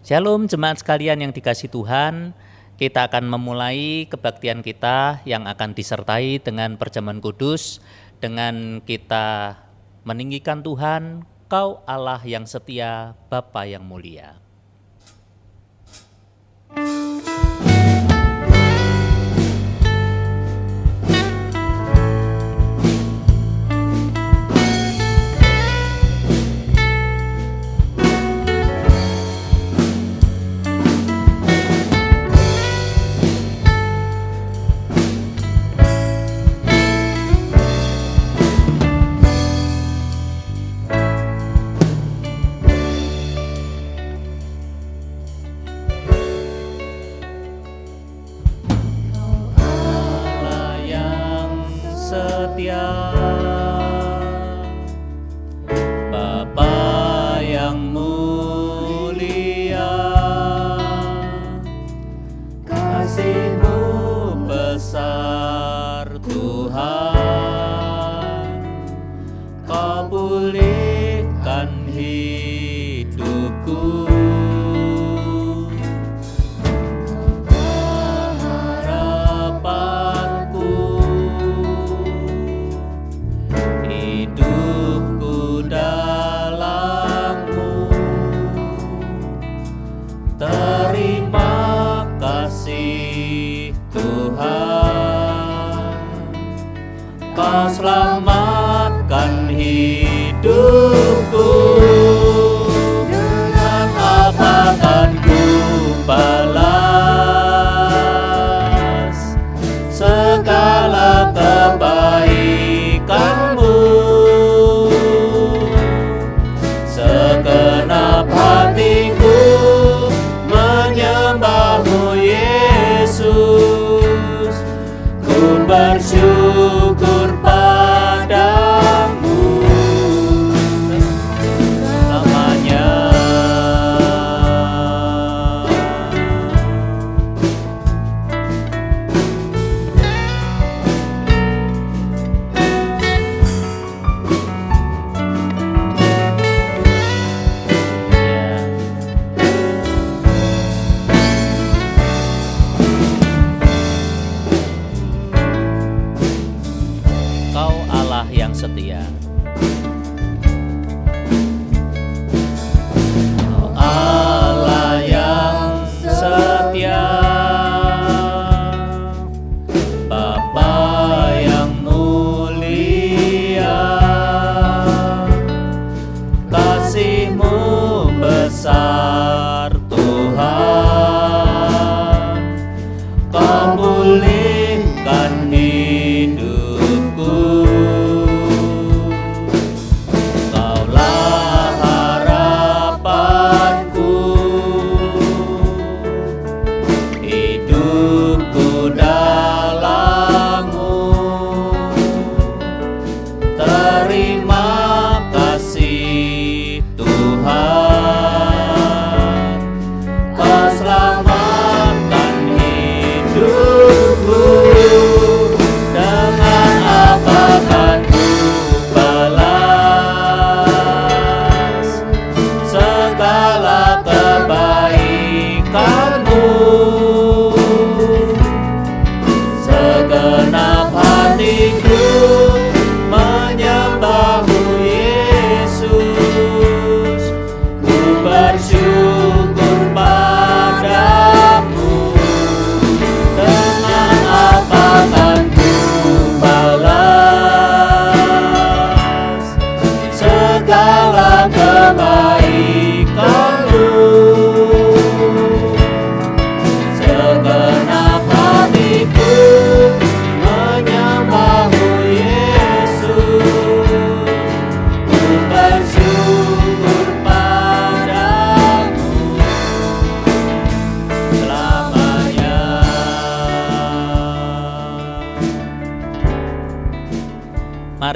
Shalom jemaat sekalian yang dikasihi Tuhan, kita akan memulai kebaktian kita yang akan disertai dengan perjamuan kudus, dengan kita meninggikan Tuhan, Kau Allah yang setia, Bapa yang mulia. Bapa yang mulia, kasih-Mu besar Tuhan, Kau pulihkan hidupku. Kau selamatkan hidupku, dengan apa akan ku balas segala kebaikan-Mu? Segenap hatiku menyembah-Mu Yesus, ku bersyukur padamu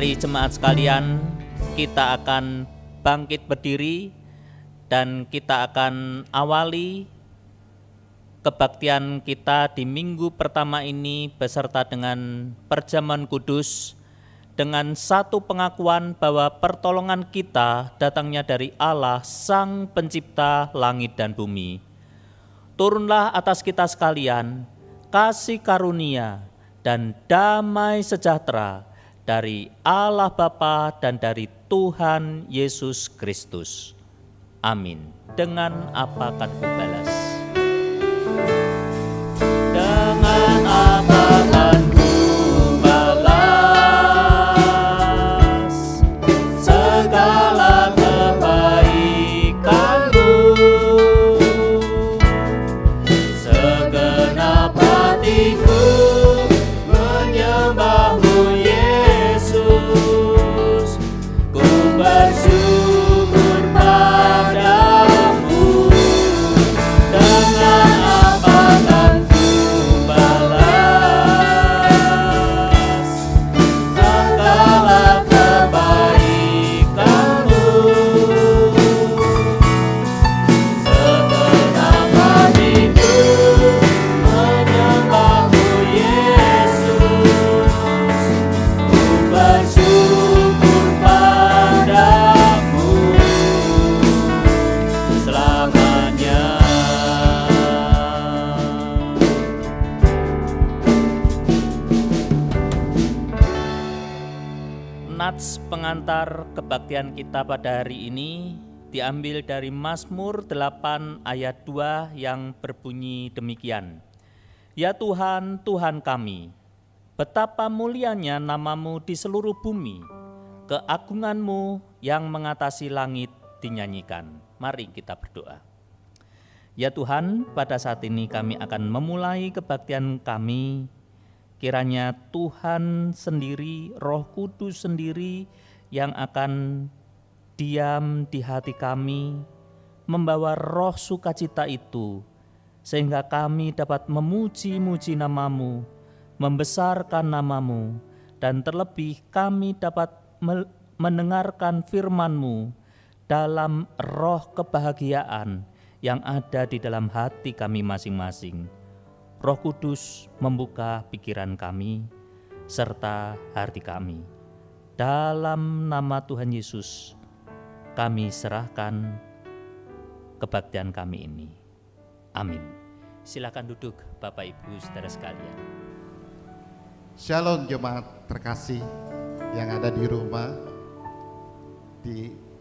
Mari jemaat sekalian, kita akan bangkit berdiri dan kita akan awali kebaktian kita di minggu pertama ini beserta dengan perjamuan kudus dengan satu pengakuan bahwa pertolongan kita datangnya dari Allah Sang Pencipta langit dan bumi. Turunlah atas kita sekalian kasih karunia dan damai sejahtera dari Allah Bapa dan dari Tuhan Yesus Kristus. Amin. Dengan apa akan kubalas? Dengan apa akan kubalas segala kebaikanmu? Segenap hatiku menyembahmu Yesus, ku bersyukur padamu. Dengan apa akan ku balas segala kebaikanmu? Segenap hatiku menyembahmu Yesus, ku bersyukur padamu selamanya. Nats pengantar kebaktian kita pada hari ini diambil dari Mazmur 8 ayat 2 yang berbunyi demikian. Ya Tuhan, Tuhan kami, betapa mulianya namamu di seluruh bumi, keagunganmu yang mengatasi langit dinyanyikan. Mari kita berdoa. Ya Tuhan, pada saat ini kami akan memulai kebaktian kami. Kiranya Tuhan sendiri, Roh Kudus sendiri yang akan diam di hati kami, membawa roh sukacita itu, sehingga kami dapat memuji-muji namamu, membesarkan namamu, dan terlebih kami dapat mendengarkan firman-Mu dalam roh kebahagiaan yang ada di dalam hati kami masing-masing. Roh Kudus membuka pikiran kami serta hati kami. Dalam nama Tuhan Yesus, kami serahkan kebaktian kami ini. Amin. Silakan duduk Bapak Ibu saudara sekalian. Shalom jemaat terkasih yang ada di rumah.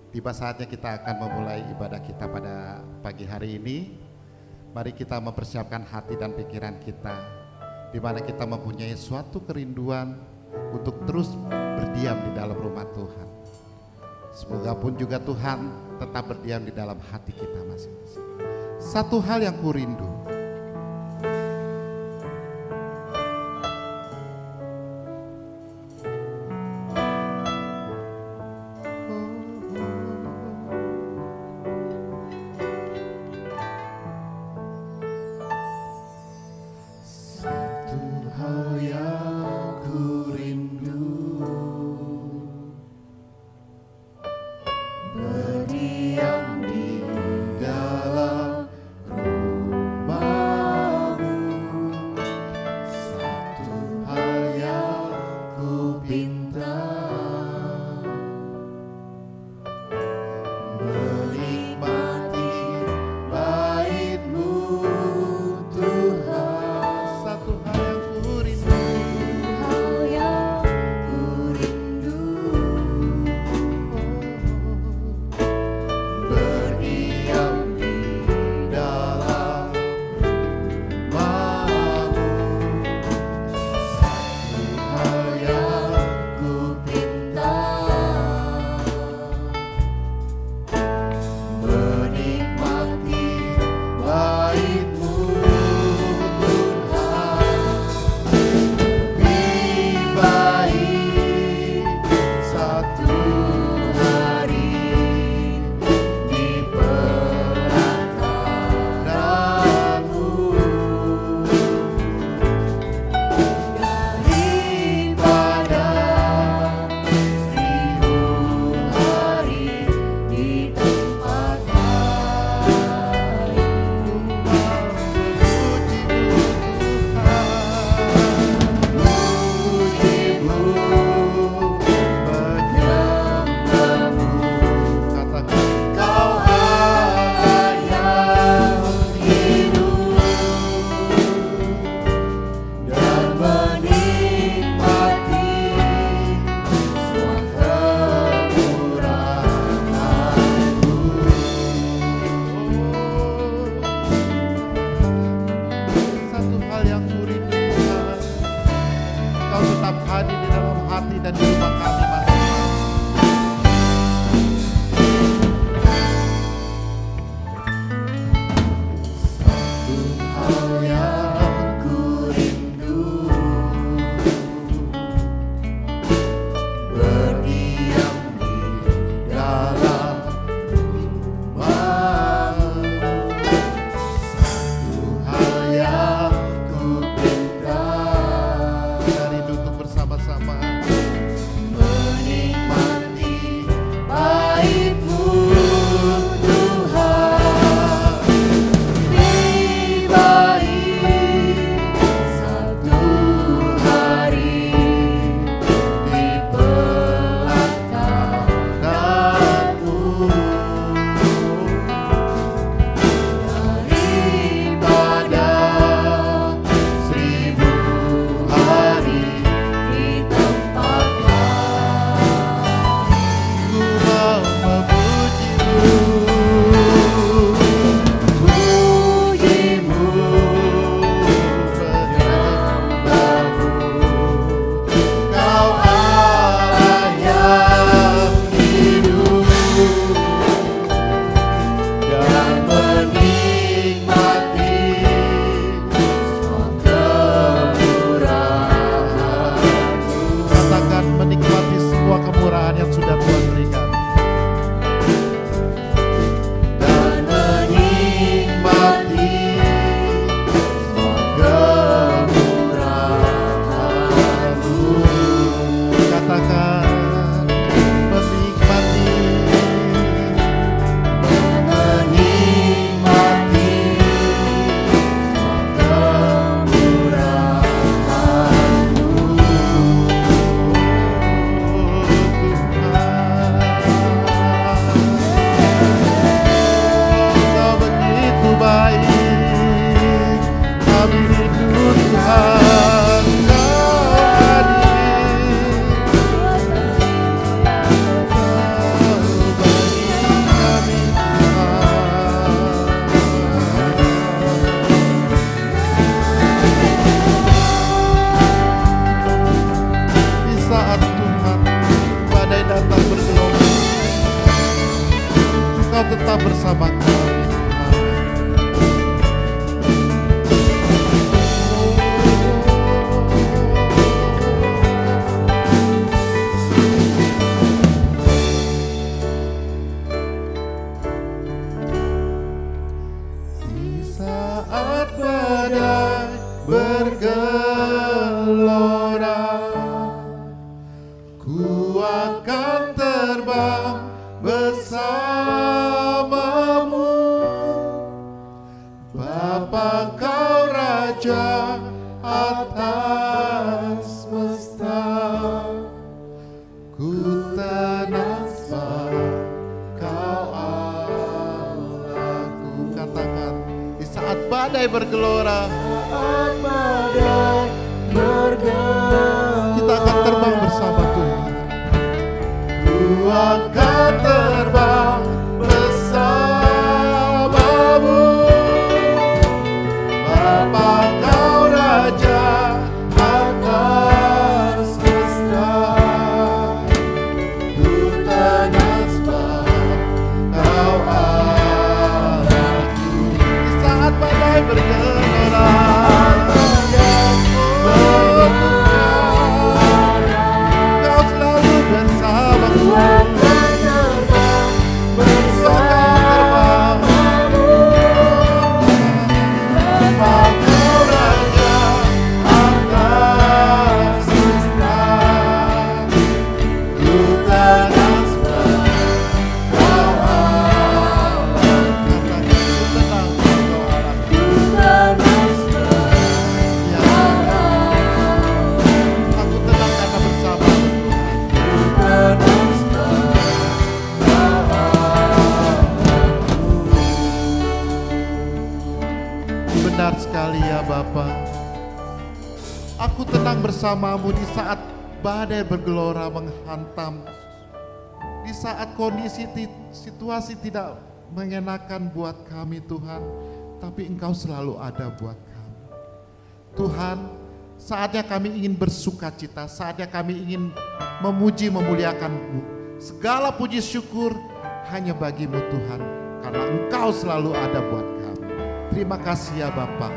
Tiba saatnya kita akan memulai ibadah kita pada pagi hari ini. Mari kita mempersiapkan hati dan pikiran kita, di mana kita mempunyai suatu kerinduan untuk terus berdiam di dalam rumah Tuhan. Semoga pun juga Tuhan tetap berdiam di dalam hati kita masing-masing. Satu hal yang kurindu, berdiam di dalam Tetap bersama kami. Di saat badai bergelora, ku akan terbang bersamamu, Bapa Kau Raja atas semesta. Ku tenang sebab Kau Allahku. Katakan, di saat badai bergelora, kita akan terbang bersama Tuhan. Ku akan terbang bersamamu, Bapa Kau Raja atas semesta. Ku tenang sebab Kau Allahku. Di saat badai bergelora, Kau selalu bersamaku. Benar sekali ya Bapa. Aku tenang bersamamu di saat badai bergelora menghantam, di saat kondisi situasi tidak mengenakan buat kami Tuhan, tapi Engkau selalu ada buat kami. Tuhan, saatnya kami ingin bersuka cita, saatnya kami ingin memuji memuliakan-Mu. Segala puji syukur hanya bagi-Mu Tuhan, karena Engkau selalu ada buat kami. Terima kasih ya Bapa.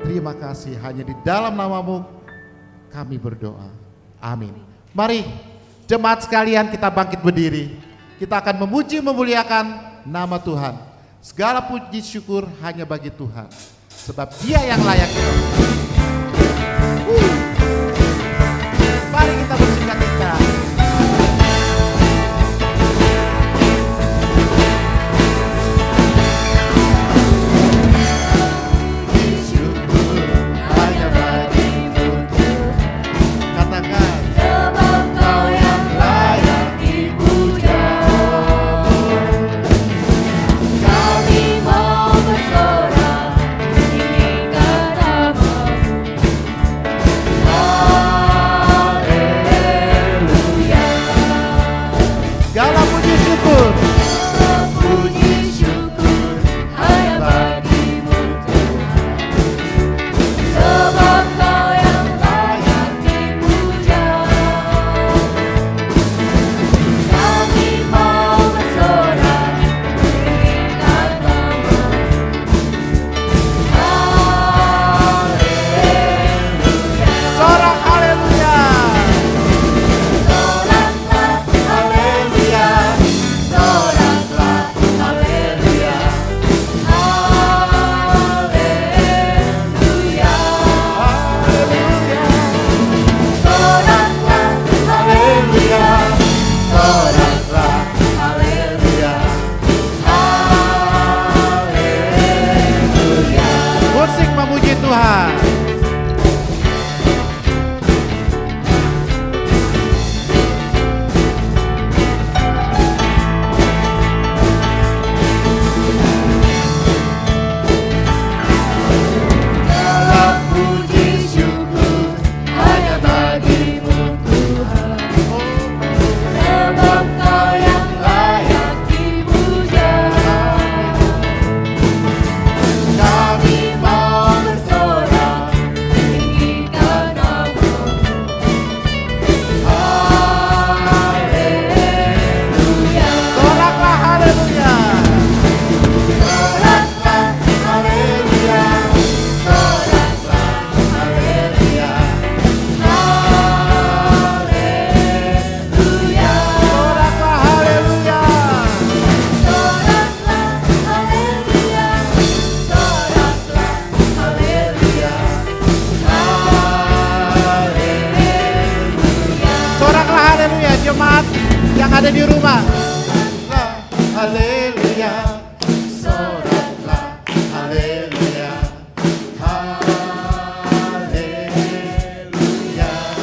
Terima kasih, hanya di dalam nama-Mu kami berdoa. Amin. Mari jemaat sekalian kita bangkit berdiri. Kita akan memuji memuliakan nama Tuhan. Segala puji syukur hanya bagi Tuhan, sebab Dia yang layak itu. Mari kita bersuka cita. Haleluya. ada di rumah. Haleluya, soraklah, haleluya, haleluya.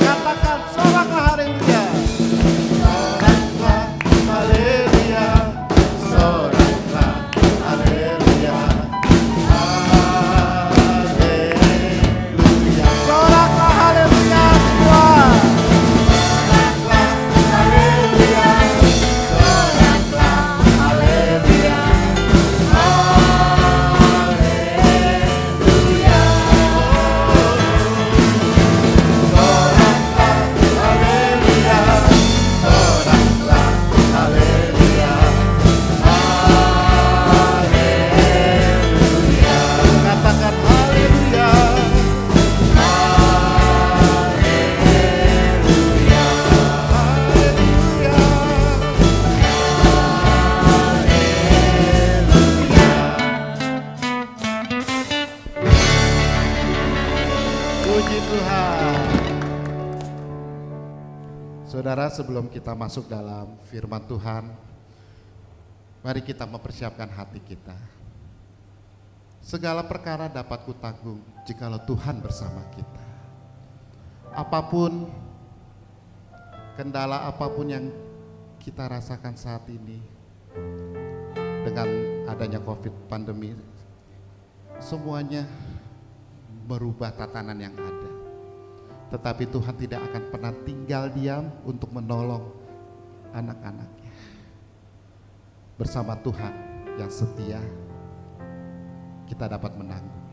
Katakan soraklah, haleluya, soraklah, haleluya, soraklah, haleluya, haleluya. Soraklah, haleluya semua. Saudara, sebelum kita masuk dalam firman Tuhan, mari kita mempersiapkan hati kita. Segala perkara dapat kutanggung jikalau Tuhan bersama kita. Apapun, kendala apapun yang kita rasakan saat ini, dengan adanya COVID pandemi, semuanya merubah tatanan yang ada. Tetapi Tuhan tidak akan pernah tinggal diam untuk menolong anak-anaknya. Bersama Tuhan yang setia, kita dapat menanggung.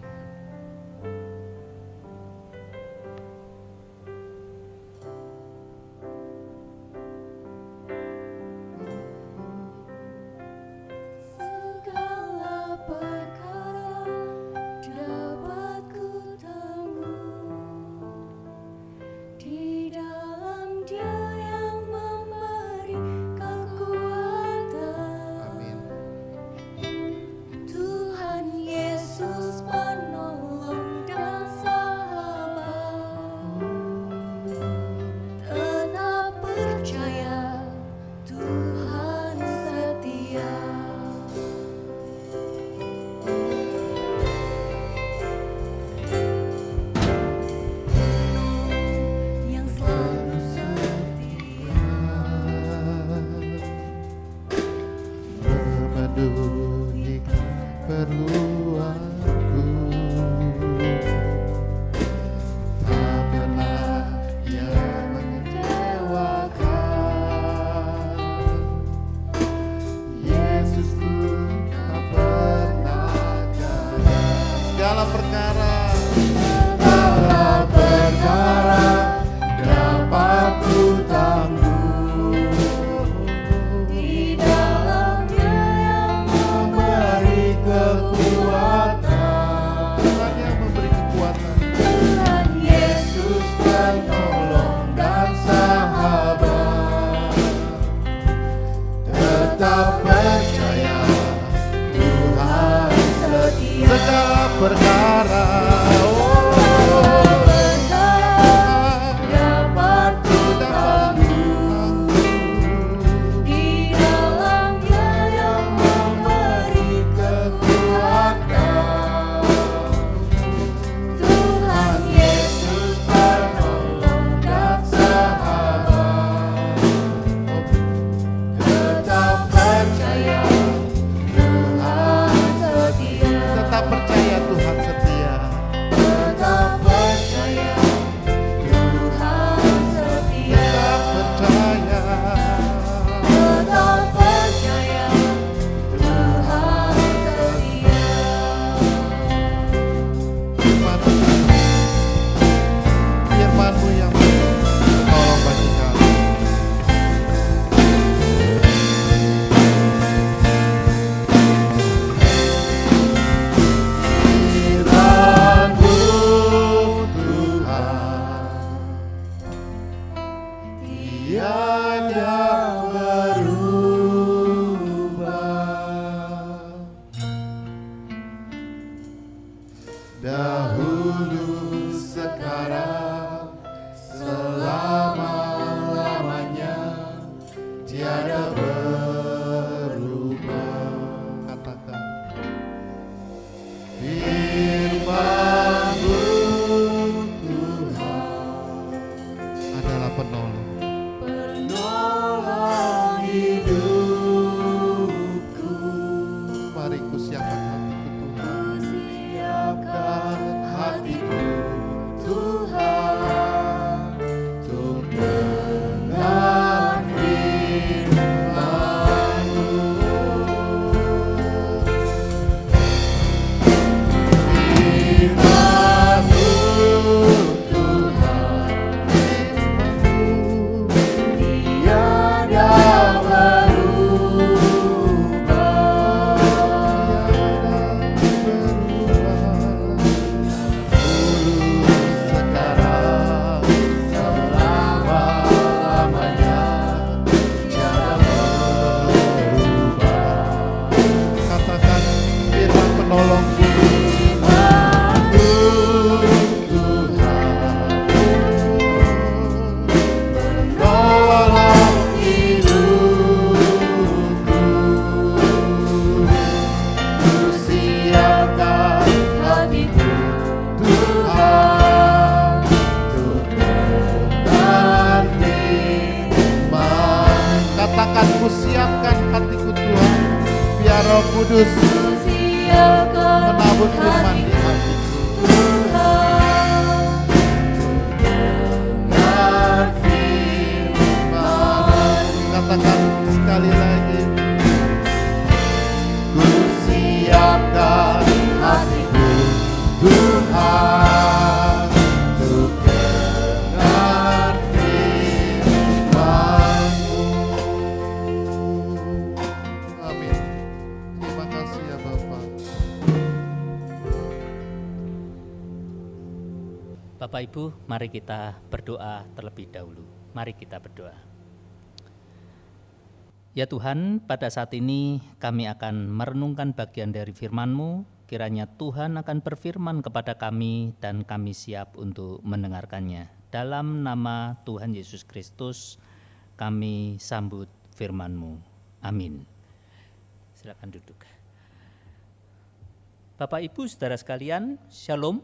Tiada Roh Kudus menabur firman di hatiku. Katakan sekali lagi. Ku siapkan hatiku Tuhan untuk dengar firman-Mu. Amin. Terima kasih ya Bapak. Bapak Ibu, mari kita berdoa terlebih dahulu. Mari kita berdoa. Ya Tuhan, pada saat ini kami akan merenungkan bagian dari firman-Mu. Kiranya Tuhan akan berfirman kepada kami dan kami siap untuk mendengarkannya. Dalam nama Tuhan Yesus Kristus, kami sambut firman-Mu. Amin. Silakan duduk. Bapak Ibu saudara sekalian, Shalom.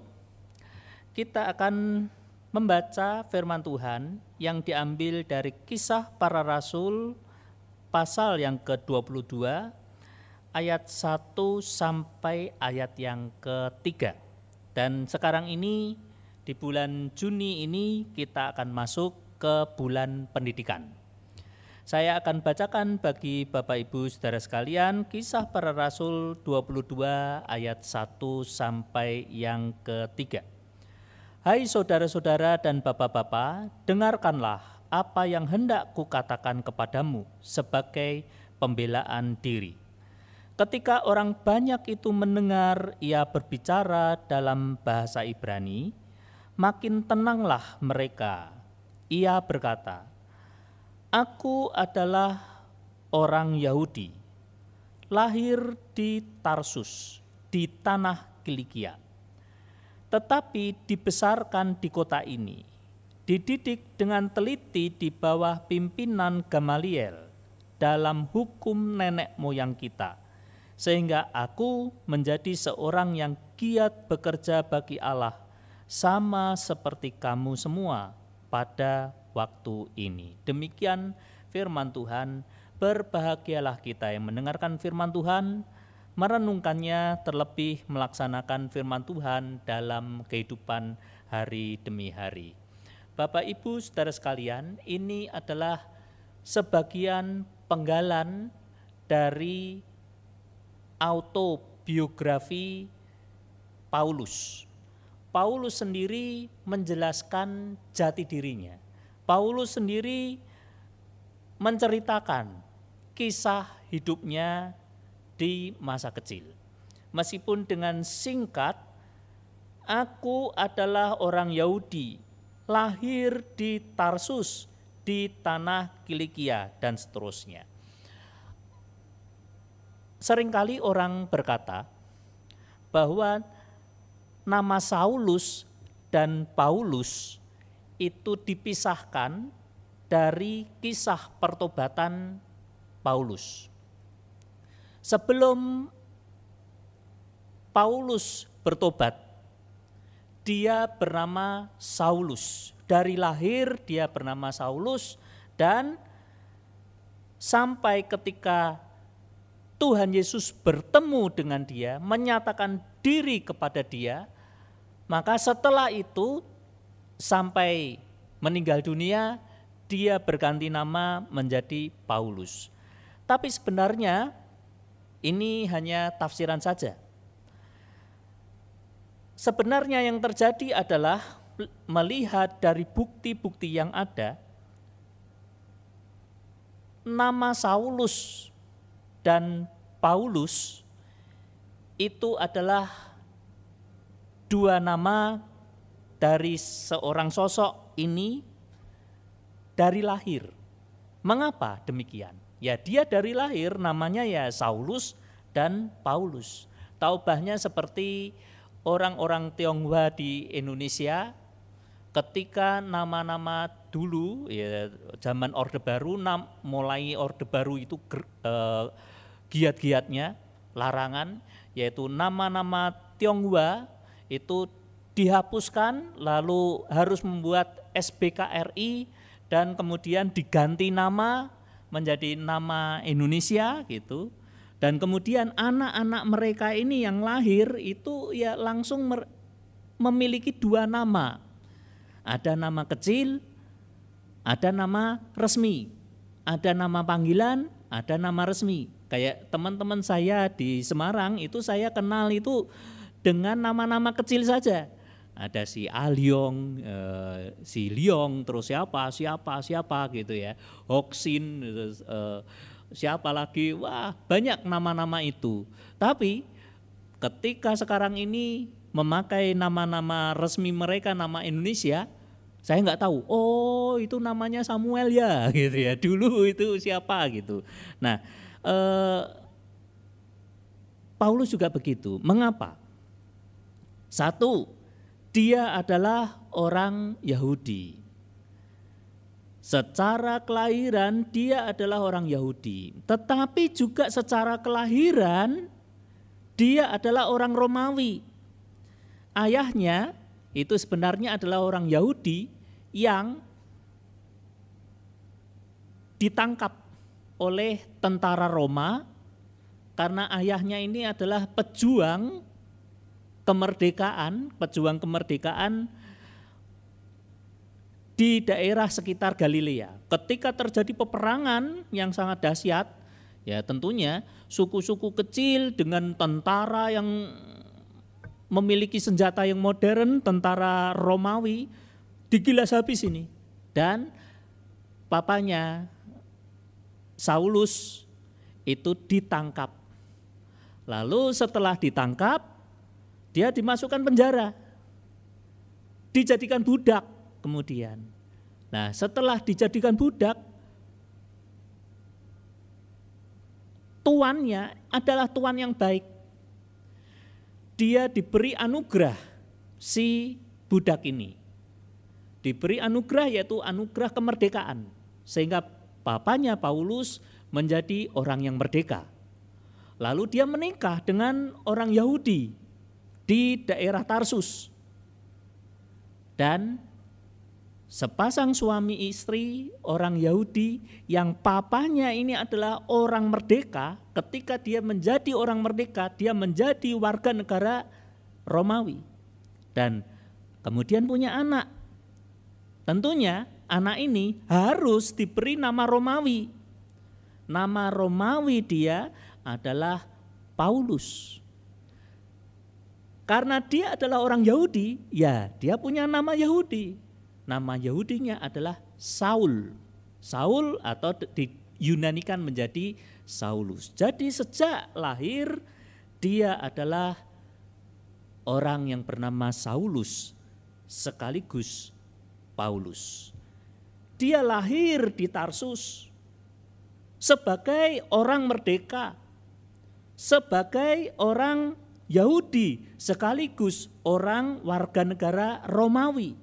Kita akan membaca firman Tuhan yang diambil dari Kisah Para Rasul pasal yang ke-22 ayat 1 sampai ayat yang ke-3. Dan sekarang ini di bulan Juni ini kita akan masuk ke bulan pendidikan. Saya akan bacakan bagi Bapak Ibu saudara sekalian Kisah Para Rasul 22 ayat 1 sampai yang ke-3. Hai saudara-saudara dan bapak-bapak, dengarkanlah apa yang hendak kukatakan kepadamu sebagai pembelaan diri. Ketika orang banyak itu mendengar ia berbicara dalam bahasa Ibrani, makin tenanglah mereka. Ia berkata, "Aku adalah orang Yahudi, lahir di Tarsus, di tanah Kilikia, tetapi dibesarkan di kota ini. Dididik dengan teliti di bawah pimpinan Gamaliel dalam hukum nenek moyang kita, sehingga aku menjadi seorang yang giat bekerja bagi Allah, sama seperti kamu semua pada waktu ini." Demikian firman Tuhan. Berbahagialah kita yang mendengarkan firman Tuhan, merenungkannya, terlebih melaksanakan firman Tuhan dalam kehidupan hari demi hari. Bapak Ibu saudara sekalian, ini adalah sebagian penggalan dari autobiografi Paulus. Paulus sendiri menjelaskan jati dirinya. Paulus sendiri menceritakan kisah hidupnya di masa kecil. Meskipun dengan singkat, aku adalah orang Yahudi, lahir di Tarsus, di tanah Kilikia, dan seterusnya. Seringkali orang berkata bahwa nama Saulus dan Paulus itu dipisahkan dari kisah pertobatan Paulus. Sebelum Paulus bertobat, dia bernama Saulus. Dari lahir dia bernama Saulus, dan sampai ketika Tuhan Yesus bertemu dengan dia, menyatakan diri kepada dia, maka setelah itu sampai meninggal dunia, dia berganti nama menjadi Paulus. Tapi sebenarnya ini hanya tafsiran saja. Sebenarnya yang terjadi adalah melihat dari bukti-bukti yang ada, nama Saulus dan Paulus itu adalah dua nama dari seorang sosok ini dari lahir. Mengapa demikian? Ya, dia dari lahir namanya ya Saulus dan Paulus. Taubahnya seperti orang-orang Tionghoa di Indonesia, ketika nama-nama dulu ya zaman Orde Baru, mulai Orde Baru itu giat-giatnya larangan, yaitu nama-nama Tionghoa itu dihapuskan, lalu harus membuat SBKRI dan kemudian diganti nama menjadi nama Indonesia gitu. Dan kemudian anak-anak mereka ini yang lahir itu ya langsung memiliki dua nama. Ada nama kecil, ada nama resmi. Ada nama panggilan, ada nama resmi. Kayak teman-teman saya di Semarang itu saya kenal itu dengan nama-nama kecil saja. Ada si Alyong, si Liong, terus siapa gitu ya. Hoksin, siapa lagi, wah banyak nama-nama itu. Tapi ketika sekarang ini memakai nama-nama resmi mereka, nama Indonesia, saya nggak tahu, oh itu namanya Samuel ya gitu ya, dulu itu siapa gitu. Nah, Paulus juga begitu. Mengapa? Satu, dia adalah orang Yahudi. Secara kelahiran dia adalah orang Yahudi, tetapi juga secara kelahiran dia adalah orang Romawi. Ayahnya itu sebenarnya adalah orang Yahudi yang ditangkap oleh tentara Roma karena ayahnya ini adalah pejuang kemerdekaan di daerah sekitar Galilea. Ketika terjadi peperangan yang sangat dahsyat, ya tentunya suku-suku kecil dengan tentara yang memiliki senjata yang modern, tentara Romawi digilas habis ini. Dan papanya Saulus itu ditangkap. Lalu setelah ditangkap, dia dimasukkan penjara, dijadikan budak kemudian. Nah setelah dijadikan budak, tuannya adalah tuan yang baik. Dia diberi anugerah, si budak ini. Diberi anugerah yaitu anugerah kemerdekaan. Sehingga papanya Paulus menjadi orang yang merdeka. Lalu dia menikah dengan orang Yahudi di daerah Tarsus. Dan sepasang suami istri orang Yahudi yang papanya ini adalah orang merdeka, ketika dia menjadi orang merdeka, dia menjadi warga negara Romawi. Dan kemudian punya anak. Tentunya anak ini harus diberi nama Romawi. Nama Romawi dia adalah Paulus. Karena dia adalah orang Yahudi, ya dia punya nama Yahudi. Nama Yahudinya adalah Saul. Saul atau diyunanikan menjadi Saulus. Jadi sejak lahir dia adalah orang yang bernama Saulus sekaligus Paulus. Dia lahir di Tarsus sebagai orang merdeka, sebagai orang Yahudi sekaligus orang warga negara Romawi.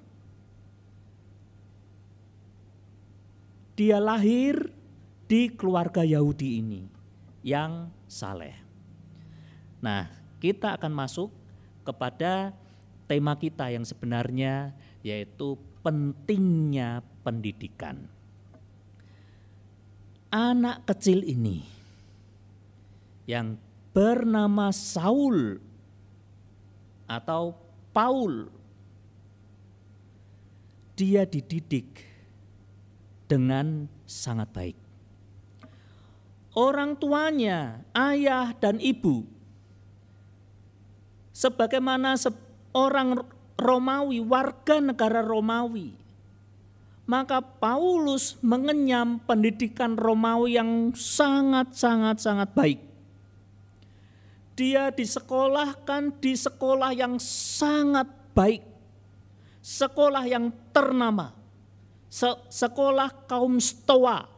Dia lahir di keluarga Yahudi ini yang saleh. Nah, kita akan masuk kepada tema kita yang sebenarnya yaitu pentingnya pendidikan. Anak kecil ini yang bernama Saul atau Paul, dia dididik dengan sangat baik. Orang tuanya, ayah dan ibu, sebagaimana orang Romawi, warga negara Romawi, maka Paulus mengenyam pendidikan Romawi yang sangat baik. Dia disekolahkan di sekolah yang sangat baik, sekolah yang ternama, sekolah kaum Stoa,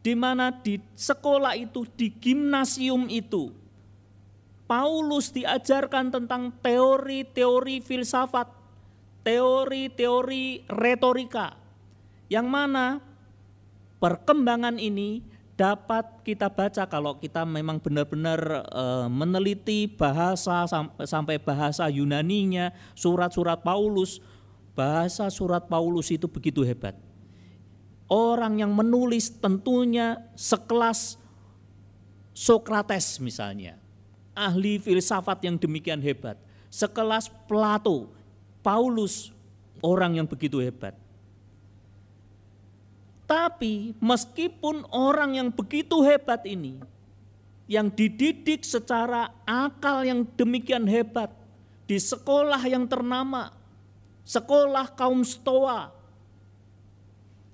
di mana di sekolah itu, di gimnasium itu, Paulus diajarkan tentang teori-teori filsafat, teori-teori retorika, yang mana perkembangan ini dapat kita baca kalau kita memang benar-benar meneliti bahasa sampai bahasa Yunaninya, surat-surat Paulus. Bahasa surat Paulus itu begitu hebat. Orang yang menulis tentunya sekelas Sokrates misalnya, ahli filsafat yang demikian hebat, sekelas Plato, Paulus, orang yang begitu hebat. Tapi meskipun orang yang begitu hebat ini, yang dididik secara akal yang demikian hebat, di sekolah yang ternama, sekolah kaum Stoa,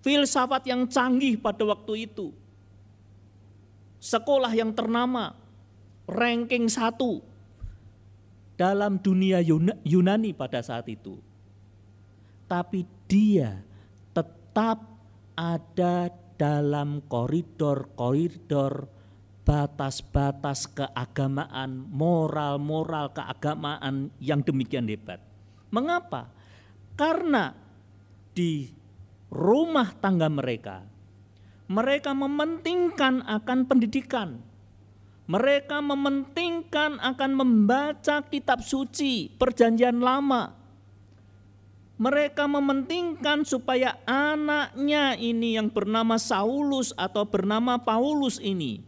filsafat yang canggih pada waktu itu, sekolah yang ternama, ranking 1 dalam dunia Yunani pada saat itu. Tapi dia tetap ada dalam koridor-koridor batas-batas keagamaan, moral-moral keagamaan yang demikian hebat. Mengapa? Karena di rumah tangga mereka mementingkan akan pendidikan. Mereka mementingkan akan membaca kitab suci, perjanjian lama. Mereka mementingkan supaya anaknya ini yang bernama Saulus atau bernama Paulus ini,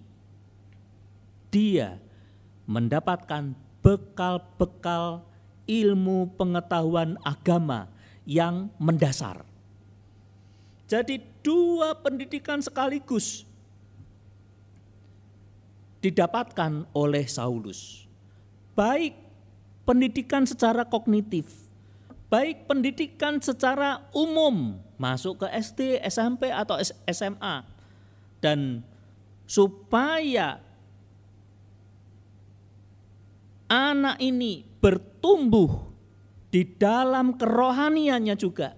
dia mendapatkan bekal-bekal ilmu pengetahuan agama yang mendasar. Jadi dua pendidikan sekaligus didapatkan oleh Saulus. Baik pendidikan secara kognitif, baik pendidikan secara umum, masuk ke SD, SMP atau SMA. Dan supaya anak ini bertumbuh di dalam kerohaniannya juga,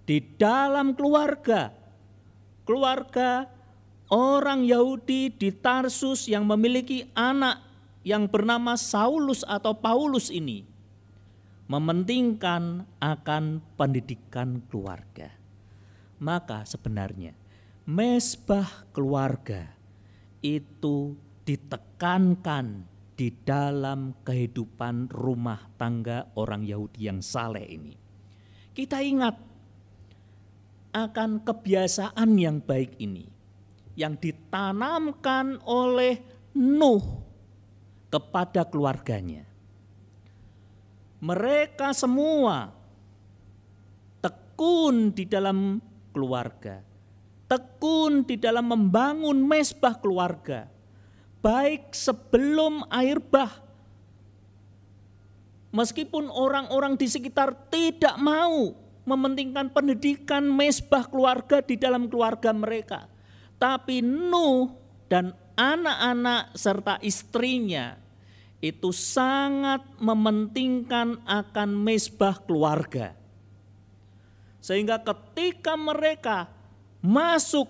di dalam keluarga orang Yahudi di Tarsus yang memiliki anak yang bernama Saulus atau Paulus ini, mementingkan akan pendidikan keluarga. Maka sebenarnya mezbah keluarga itu ditekankan di dalam kehidupan rumah tangga orang Yahudi yang saleh ini. Kita ingat akan kebiasaan yang baik ini yang ditanamkan oleh Nuh kepada keluarganya. Mereka semua tekun di dalam keluarga, tekun di dalam membangun mezbah keluarga, baik sebelum air bah. Meskipun orang-orang di sekitar tidak mau mementingkan pendidikan mezbah keluarga di dalam keluarga mereka, tapi Nuh dan anak-anak serta istrinya itu sangat mementingkan akan mezbah keluarga. Sehingga ketika mereka masuk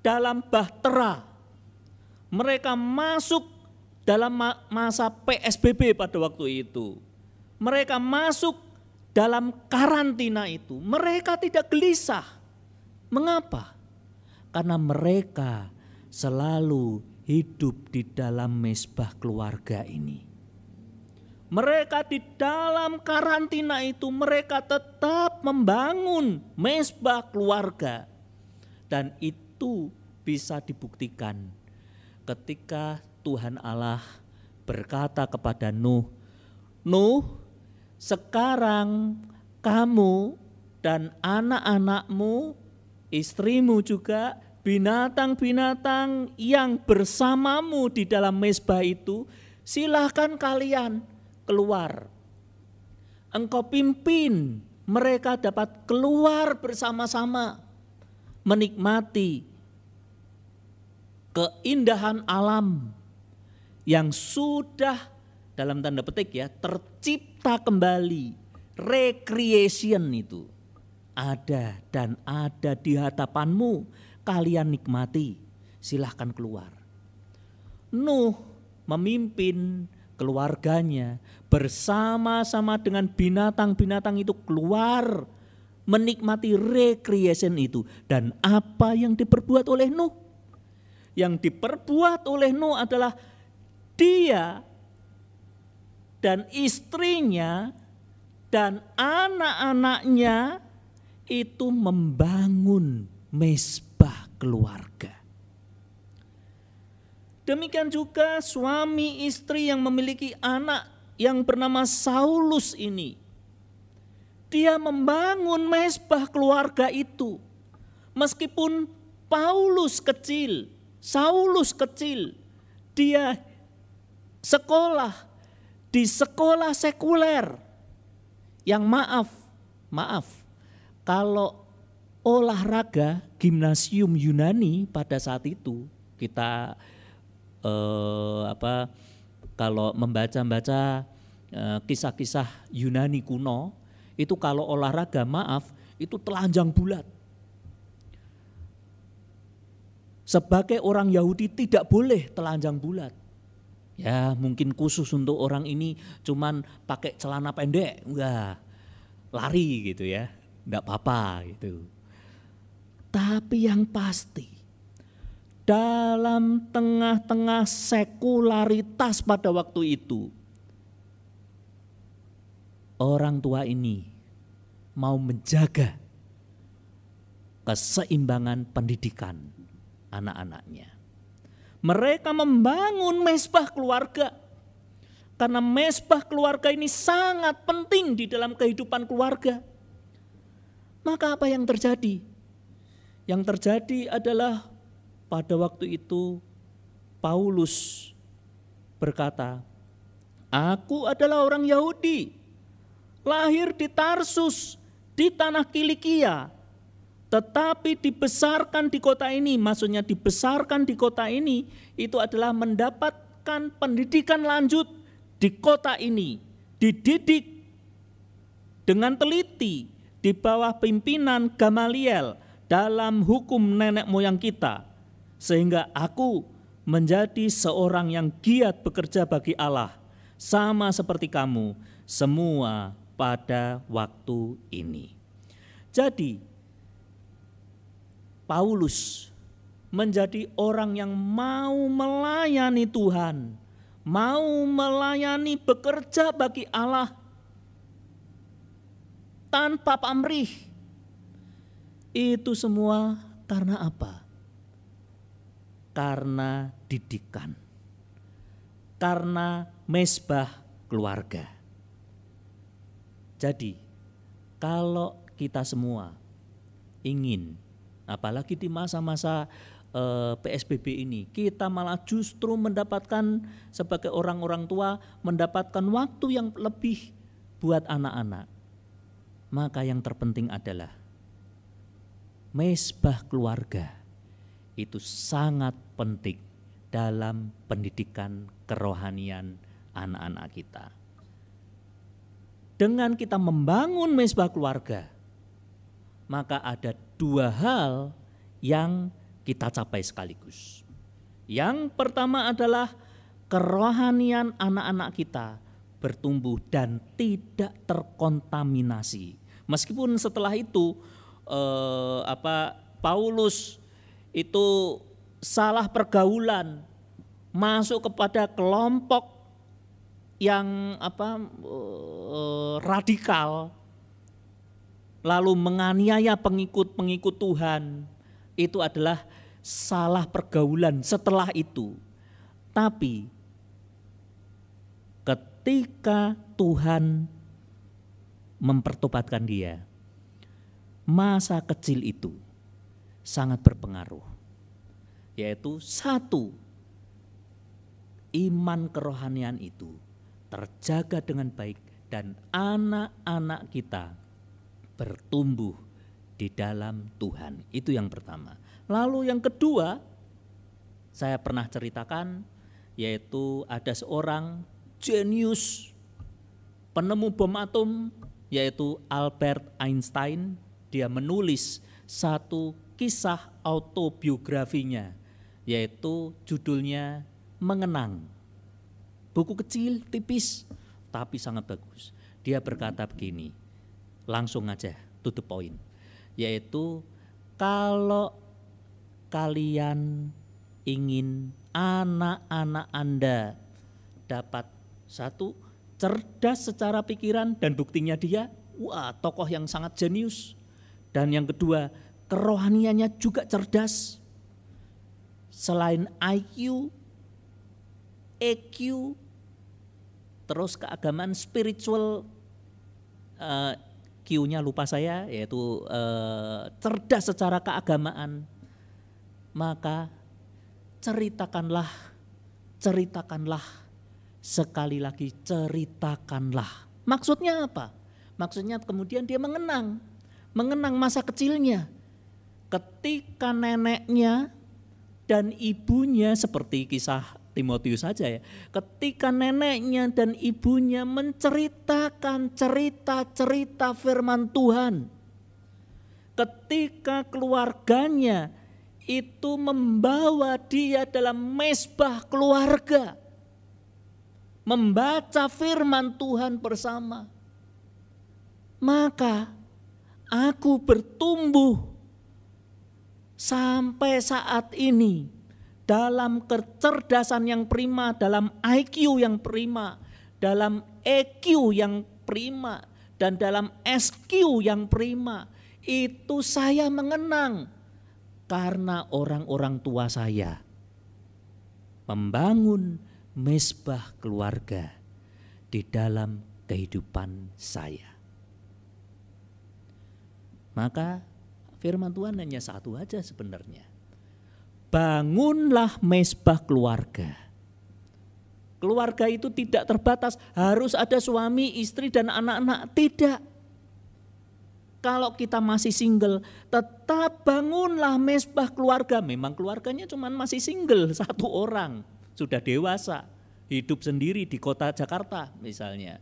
dalam bahtera, mereka masuk dalam masa PSBB pada waktu itu, mereka masuk dalam karantina itu, mereka tidak gelisah. Mengapa? Karena mereka selalu hidup di dalam mezbah keluarga ini. Mereka di dalam karantina itu mereka tetap membangun mezbah keluarga. Dan itu bisa dibuktikan ketika Tuhan Allah berkata kepada Nuh, Nuh, sekarang kamu dan anak-anakmu, istrimu juga, binatang-binatang yang bersamamu di dalam mezbah itu, silahkan kalian keluar. Engkau pimpin mereka dapat keluar bersama-sama, menikmati keindahan alam yang sudah dalam tanda petik ya tercipta kembali. Recreation itu ada dan ada di hadapanmu, kalian nikmati, silahkan keluar. Nuh memimpin keluarganya bersama-sama dengan binatang-binatang itu keluar menikmati recreation itu. Dan apa yang diperbuat oleh Nuh? Yang diperbuat oleh Nuh adalah dia dan istrinya dan anak-anaknya itu membangun mezbah keluarga. Demikian juga suami istri yang memiliki anak yang bernama Saulus ini. Dia membangun mezbah keluarga itu. Meskipun Paulus kecil, Saulus kecil, dia sekolah di sekolah sekuler yang maaf, kalau olahraga gimnasium Yunani pada saat itu kita kalau membaca kisah-kisah Yunani kuno itu kalau olahraga itu telanjang bulat. Sebagai orang Yahudi tidak boleh telanjang bulat. Ya mungkin khusus untuk orang ini cuman pakai celana pendek, enggak, lari gitu ya, enggak apa-apa gitu. Tapi yang pasti dalam tengah-tengah sekularitas pada waktu itu, orang tua ini mau menjaga keseimbangan pendidikan anak-anaknya. Mereka membangun mezbah keluarga. Karena mezbah keluarga ini sangat penting di dalam kehidupan keluarga. Maka apa yang terjadi? Yang terjadi adalah pada waktu itu Paulus berkata, "Aku adalah orang Yahudi, lahir di Tarsus, di tanah Kilikia, tetapi dibesarkan di kota ini." Maksudnya dibesarkan di kota ini itu adalah mendapatkan pendidikan lanjut di kota ini, dididik dengan teliti di bawah pimpinan Gamaliel dalam hukum nenek moyang kita, sehingga aku menjadi seorang yang giat bekerja bagi Allah, sama seperti kamu semua pada waktu ini. Jadi Paulus menjadi orang yang mau melayani Tuhan, mau melayani bekerja bagi Allah tanpa pamrih. Itu semua karena apa? Karena didikan, karena mezbah keluarga. Jadi kalau kita semua ingin, apalagi di masa-masa PSBB ini, kita malah justru mendapatkan sebagai orang-orang tua mendapatkan waktu yang lebih buat anak-anak. Maka yang terpenting adalah mezbah keluarga itu sangat penting dalam pendidikan kerohanian anak-anak kita. Dengan kita membangun mezbah keluarga, maka ada dua hal yang kita capai sekaligus. Yang pertama adalah kerohanian anak-anak kita bertumbuh dan tidak terkontaminasi. Meskipun setelah itu Paulus itu salah pergaulan, masuk kepada kelompok yang radikal, lalu menganiaya pengikut-pengikut Tuhan, itu adalah salah pergaulan setelah itu. Tapi ketika Tuhan mempertobatkan dia, masa kecil itu sangat berpengaruh. Yaitu satu, iman kerohanian itu terjaga dengan baik dan anak-anak kita bertumbuh di dalam Tuhan. Itu yang pertama. Lalu yang kedua, saya pernah ceritakan, yaitu ada seorang jenius penemu bom atom, yaitu Albert Einstein. Dia menulis satu kisah autobiografinya, yaitu judulnya Mengenang. Buku kecil, tipis, tapi sangat bagus. Dia berkata begini, langsung aja to the point, yaitu kalau kalian ingin anak-anak Anda dapat satu, cerdas secara pikiran, dan buktinya dia, tokoh yang sangat jenius. Dan yang kedua, kerohaniannya juga cerdas. Selain IQ, EQ, terus keagamaan spiritual, Q-nya lupa saya, yaitu cerdas secara keagamaan. Maka ceritakanlah, sekali lagi ceritakanlah. Maksudnya apa? Maksudnya kemudian dia mengenang masa kecilnya. Ketika neneknya dan ibunya, seperti kisah Timotius saja ya, ketika neneknya dan ibunya menceritakan cerita-cerita firman Tuhan, ketika keluarganya itu membawa dia dalam mezbah keluarga, membaca firman Tuhan bersama, maka aku bertumbuh sampai saat ini dalam kecerdasan yang prima, dalam IQ yang prima, dalam EQ yang prima, dan dalam SQ yang prima. Itu saya mengenang karena orang-orang tua saya membangun mezbah keluarga di dalam kehidupan saya. Maka firman Tuhan hanya satu aja sebenarnya. Bangunlah mezbah keluarga. Keluarga itu tidak terbatas, harus ada suami, istri, dan anak-anak. Tidak. Kalau kita masih single, tetap bangunlah mezbah keluarga. Memang keluarganya cuma masih single, satu orang. Sudah dewasa, hidup sendiri di kota Jakarta misalnya.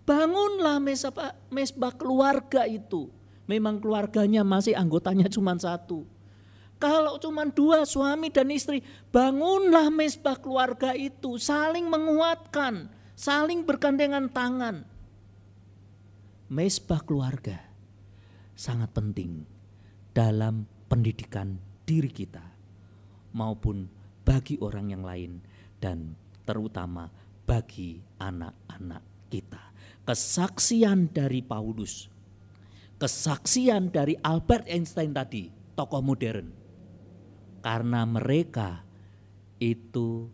Bangunlah mezbah keluarga itu. Memang keluarganya masih anggotanya cuma satu. Kalau cuma dua, suami dan istri, bangunlah mezbah keluarga itu, saling menguatkan, saling bergandengan tangan. Mezbah keluarga sangat penting dalam pendidikan diri kita maupun bagi orang yang lain dan terutama bagi anak-anak kita. Kesaksian dari Paulus, kesaksian dari Albert Einstein tadi, tokoh modern. Karena mereka itu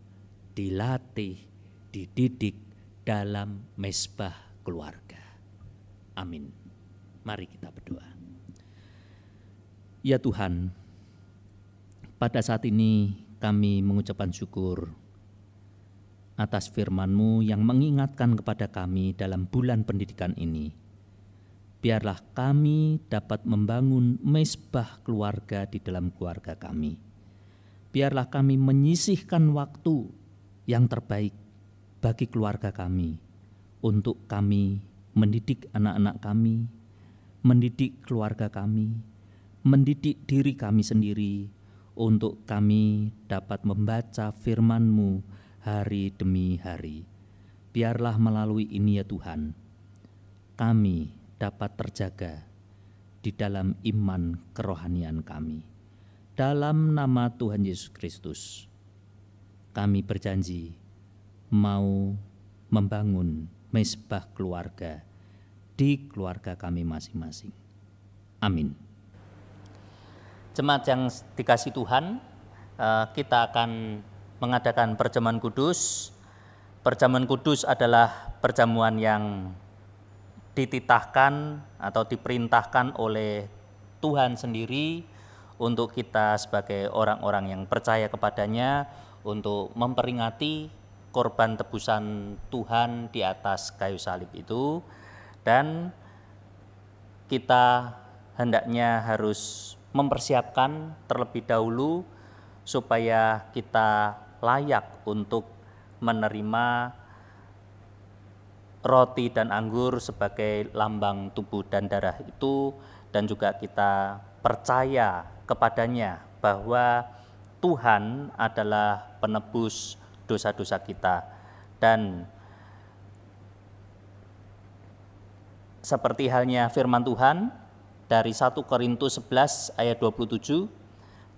dilatih, dididik dalam mezbah keluarga. Amin. Mari kita berdoa. Ya Tuhan, pada saat ini kami mengucapkan syukur atas firman-Mu yang mengingatkan kepada kami dalam bulan pendidikan ini. Biarlah kami dapat membangun mezbah keluarga di dalam keluarga kami. Biarlah kami menyisihkan waktu yang terbaik bagi keluarga kami untuk kami mendidik anak-anak kami, mendidik keluarga kami, mendidik diri kami sendiri untuk kami dapat membaca firman-Mu hari demi hari. Biarlah melalui ini ya Tuhan, kami dapat terjaga di dalam iman kerohanian kami. Dalam nama Tuhan Yesus Kristus, kami berjanji mau membangun mezbah keluarga di keluarga kami masing-masing. Amin. Jemaat yang dikasih Tuhan, kita akan mengadakan perjamuan kudus. Perjamuan kudus adalah perjamuan yang dititahkan atau diperintahkan oleh Tuhan sendiri untuk kita sebagai orang-orang yang percaya kepadanya untuk memperingati korban tebusan Tuhan di atas kayu salib itu, dan kita hendaknya harus mempersiapkan terlebih dahulu supaya kita layak untuk menerima roti dan anggur sebagai lambang tubuh dan darah itu, dan juga kita percaya kepadanya bahwa Tuhan adalah penebus dosa-dosa kita. Dan seperti halnya firman Tuhan dari 1 Korintus 11 ayat 27,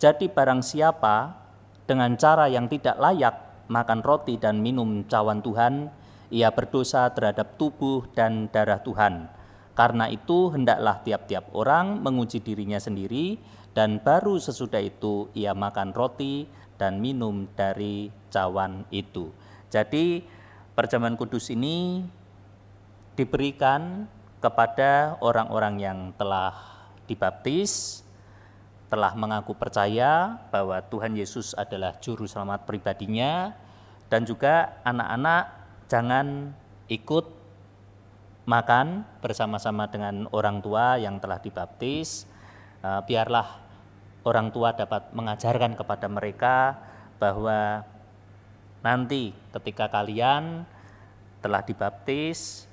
jadi barang siapa dengan cara yang tidak layak makan roti dan minum cawan Tuhan, ia berdosa terhadap tubuh dan darah Tuhan. Karena itu hendaklah tiap-tiap orang menguji dirinya sendiri, dan baru sesudah itu ia makan roti dan minum dari cawan itu. Jadi perjamuan kudus ini diberikan kepada orang-orang yang telah dibaptis, telah mengaku percaya bahwa Tuhan Yesus adalah juru selamat pribadinya, dan juga anak-anak jangan ikut makan bersama-sama dengan orang tua yang telah dibaptis. Biarlah orang tua dapat mengajarkan kepada mereka bahwa nanti ketika kalian telah dibaptis,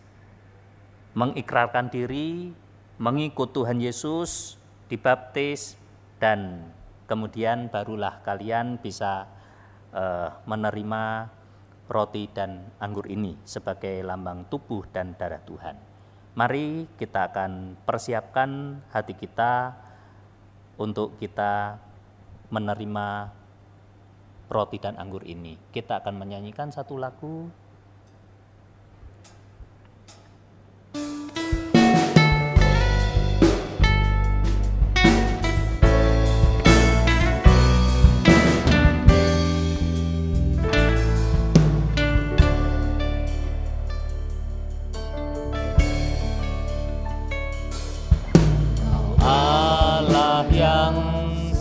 mengikrarkan diri, mengikut Tuhan Yesus, dibaptis, dan kemudian barulah kalian bisa menerima roti dan anggur ini sebagai lambang tubuh dan darah Tuhan. Mari kita akan persiapkan hati kita untuk kita menerima roti dan anggur ini. Kita akan menyanyikan satu lagu.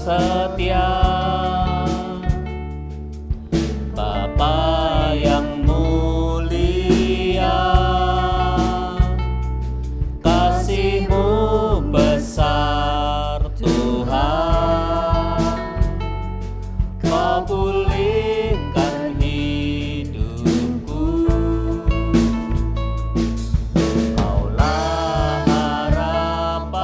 Setia, Bapa yang mulia, kasih-Mu besar Tuhan, Kau pulihkan hidupku, Kaulah harapanku.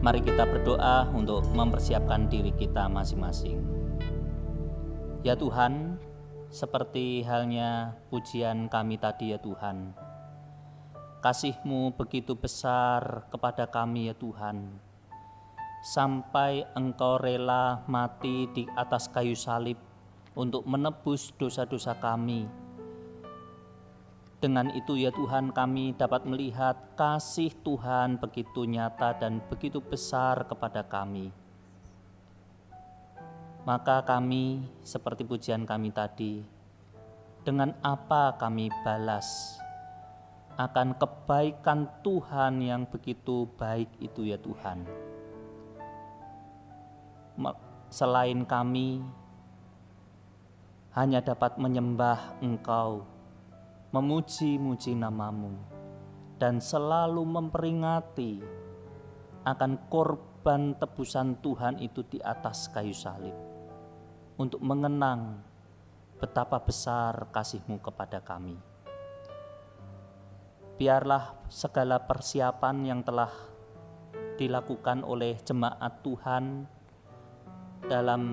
Mari kita berdoa untuk mempersiapkan diri kita masing-masing. Ya Tuhan, seperti halnya pujian kami tadi ya Tuhan, kasih-Mu begitu besar kepada kami ya Tuhan, sampai Engkau rela mati di atas kayu salib untuk menebus dosa-dosa kami. Dengan itu ya Tuhan, kami dapat melihat kasih Tuhan begitu nyata dan begitu besar kepada kami. Maka kami, seperti pujian kami tadi, dengan apa kami balas akan kebaikan Tuhan yang begitu baik itu ya Tuhan. Selain kami hanya dapat menyembah Engkau, memuji-muji nama-Mu, dan selalu memperingati akan korban tebusan Tuhan itu di atas kayu salib, untuk mengenang betapa besar kasih-Mu kepada kami. Biarlah segala persiapan yang telah dilakukan oleh jemaat Tuhan dalam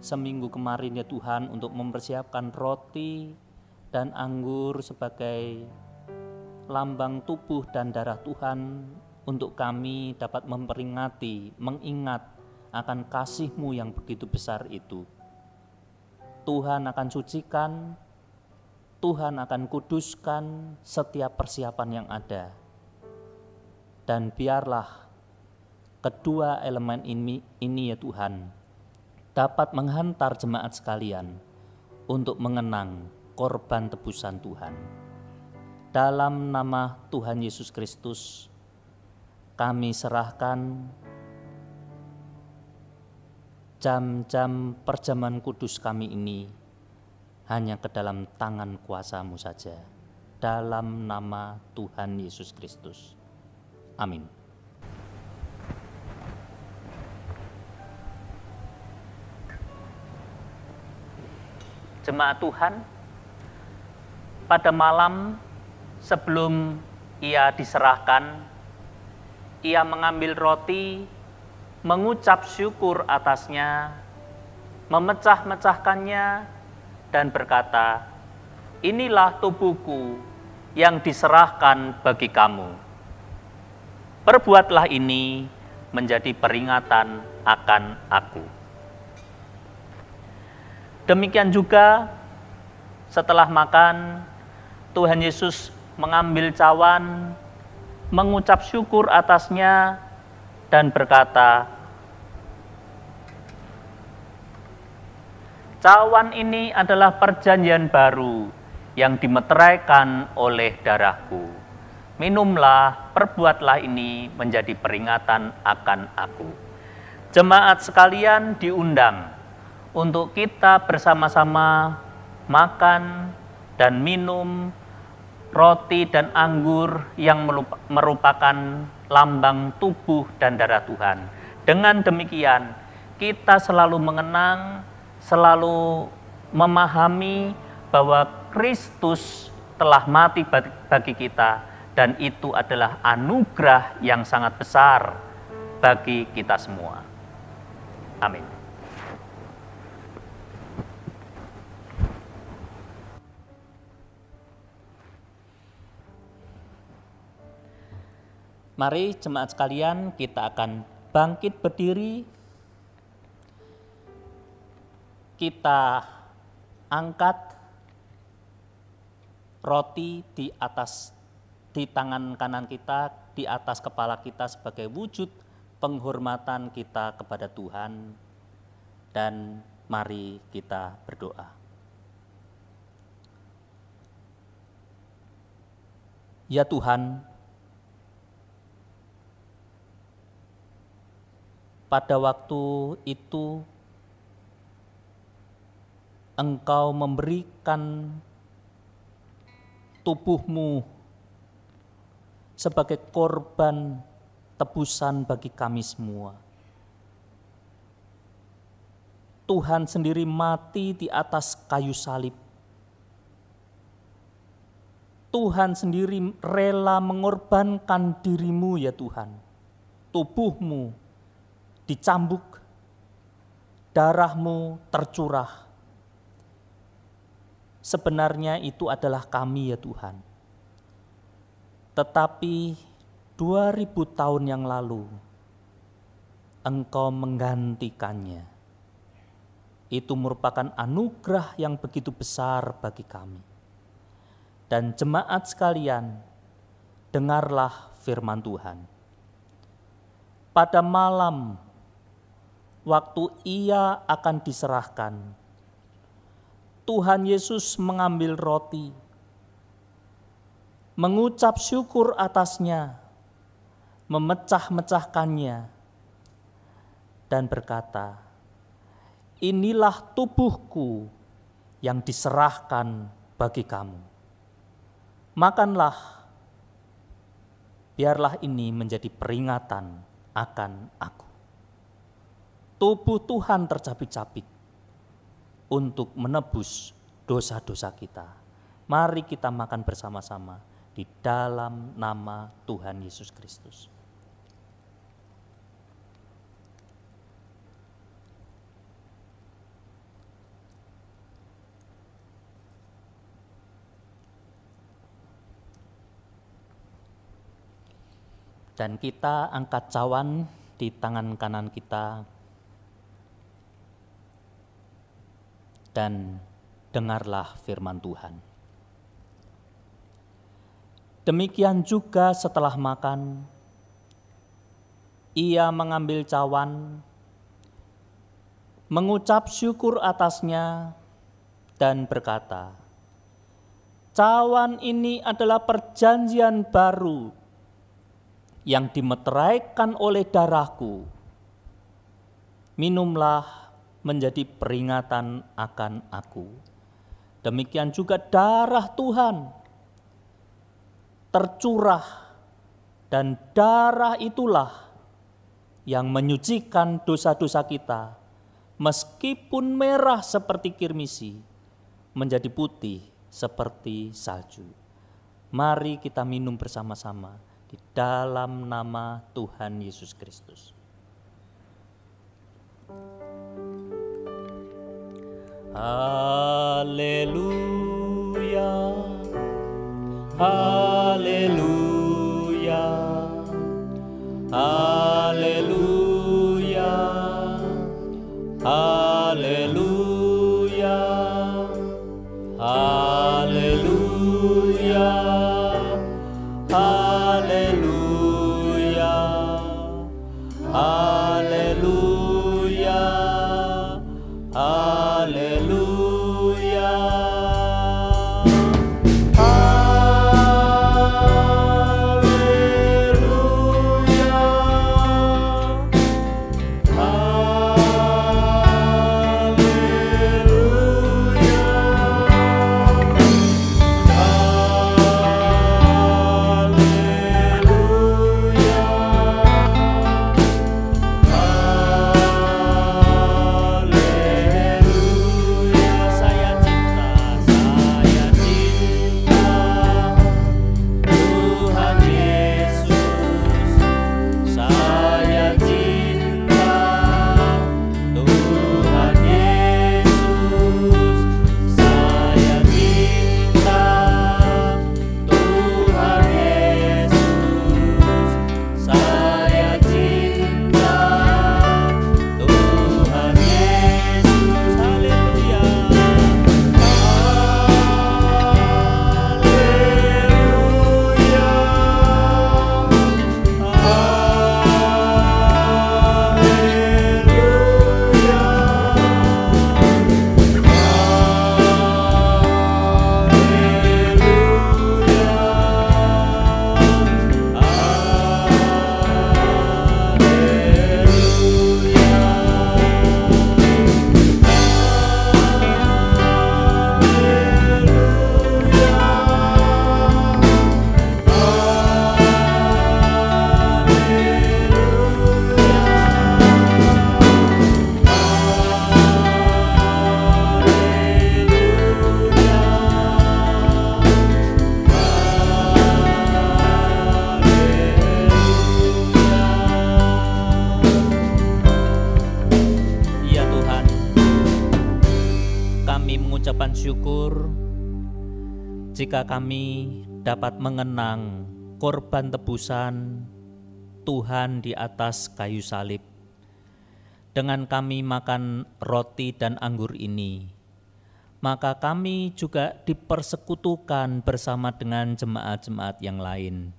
seminggu kemarin ya Tuhan, untuk mempersiapkan roti dan anggur sebagai lambang tubuh dan darah Tuhan, untuk kami dapat memperingati, mengingat akan kasih-Mu yang begitu besar itu. Tuhan akan sucikan, Tuhan akan kuduskan setiap persiapan yang ada. Dan biarlah kedua elemen ini ya Tuhan dapat menghantar jemaat sekalian untuk mengenang korban tebusan Tuhan. Dalam nama Tuhan Yesus Kristus, kami serahkan jam-jam perjamuan kudus kami ini hanya ke dalam tangan kuasa-Mu saja. Dalam nama Tuhan Yesus Kristus. Amin. Jemaat Tuhan, pada malam sebelum ia diserahkan, ia mengambil roti, mengucap syukur atasnya, memecah-mecahkannya, dan berkata, "Inilah tubuhku yang diserahkan bagi kamu. Perbuatlah ini menjadi peringatan akan aku." Demikian juga setelah makan, Tuhan Yesus mengambil cawan, mengucap syukur atasnya, dan berkata, "Cawan ini adalah perjanjian baru yang dimeteraikan oleh darahku. Minumlah, perbuatlah ini menjadi peringatan akan aku." Jemaat sekalian diundang untuk kita bersama-sama makan dan minum roti dan anggur yang merupakan lambang tubuh dan darah Tuhan. Dengan demikian, kita selalu mengenang, selalu memahami bahwa Kristus telah mati bagi kita, dan itu adalah anugerah yang sangat besar bagi kita semua. Amin. Mari jemaat sekalian, kita akan bangkit berdiri. Kita angkat roti di tangan kanan kita, di atas kepala kita sebagai wujud penghormatan kita kepada Tuhan. Dan mari kita berdoa. Ya Tuhan, pada waktu itu Engkau memberikan tubuh-Mu sebagai korban tebusan bagi kami semua. Tuhan sendiri mati di atas kayu salib. Tuhan sendiri rela mengorbankan diri-Mu ya Tuhan. Tubuh-Mu dicambuk, darah-Mu tercurah. Sebenarnya itu adalah kami ya Tuhan. Tetapi 2000 tahun yang lalu, Engkau menggantikannya. Itu merupakan anugerah yang begitu besar bagi kami. Dan jemaat sekalian, dengarlah firman Tuhan. Pada malam waktu ia akan diserahkan, Tuhan Yesus mengambil roti, mengucap syukur atasnya, memecah-mecahkannya, dan berkata, "Inilah tubuhku yang diserahkan bagi kamu. Makanlah, biarlah ini menjadi peringatan akan aku." Tubuh Tuhan tercapik-capik untuk menebus dosa-dosa kita. Mari kita makan bersama-sama di dalam nama Tuhan Yesus Kristus. Dan kita angkat cawan di tangan kanan kita. dan dengarlah firman Tuhan. Demikian juga setelah makan, ia mengambil cawan, mengucap syukur atasnya, dan berkata, "Cawan ini adalah perjanjian baru yang dimeteraikan oleh darahku. Minumlah menjadi peringatan akan aku. Demikian juga darah Tuhan tercurah, dan darah itulah yang menyucikan dosa-dosa kita, meskipun merah seperti kirmisi, menjadi putih seperti salju." Mari kita minum bersama-sama di dalam nama Tuhan Yesus Kristus. Haleluya, haleluya, haleluya, haleluya, haleluya, haleluya, haleluya, haleluya. Mengucapkan syukur jika kami dapat mengenang korban tebusan Tuhan di atas kayu salib. Dengan kami makan roti dan anggur ini, maka kami juga dipersekutukan bersama dengan jemaat-jemaat yang lain,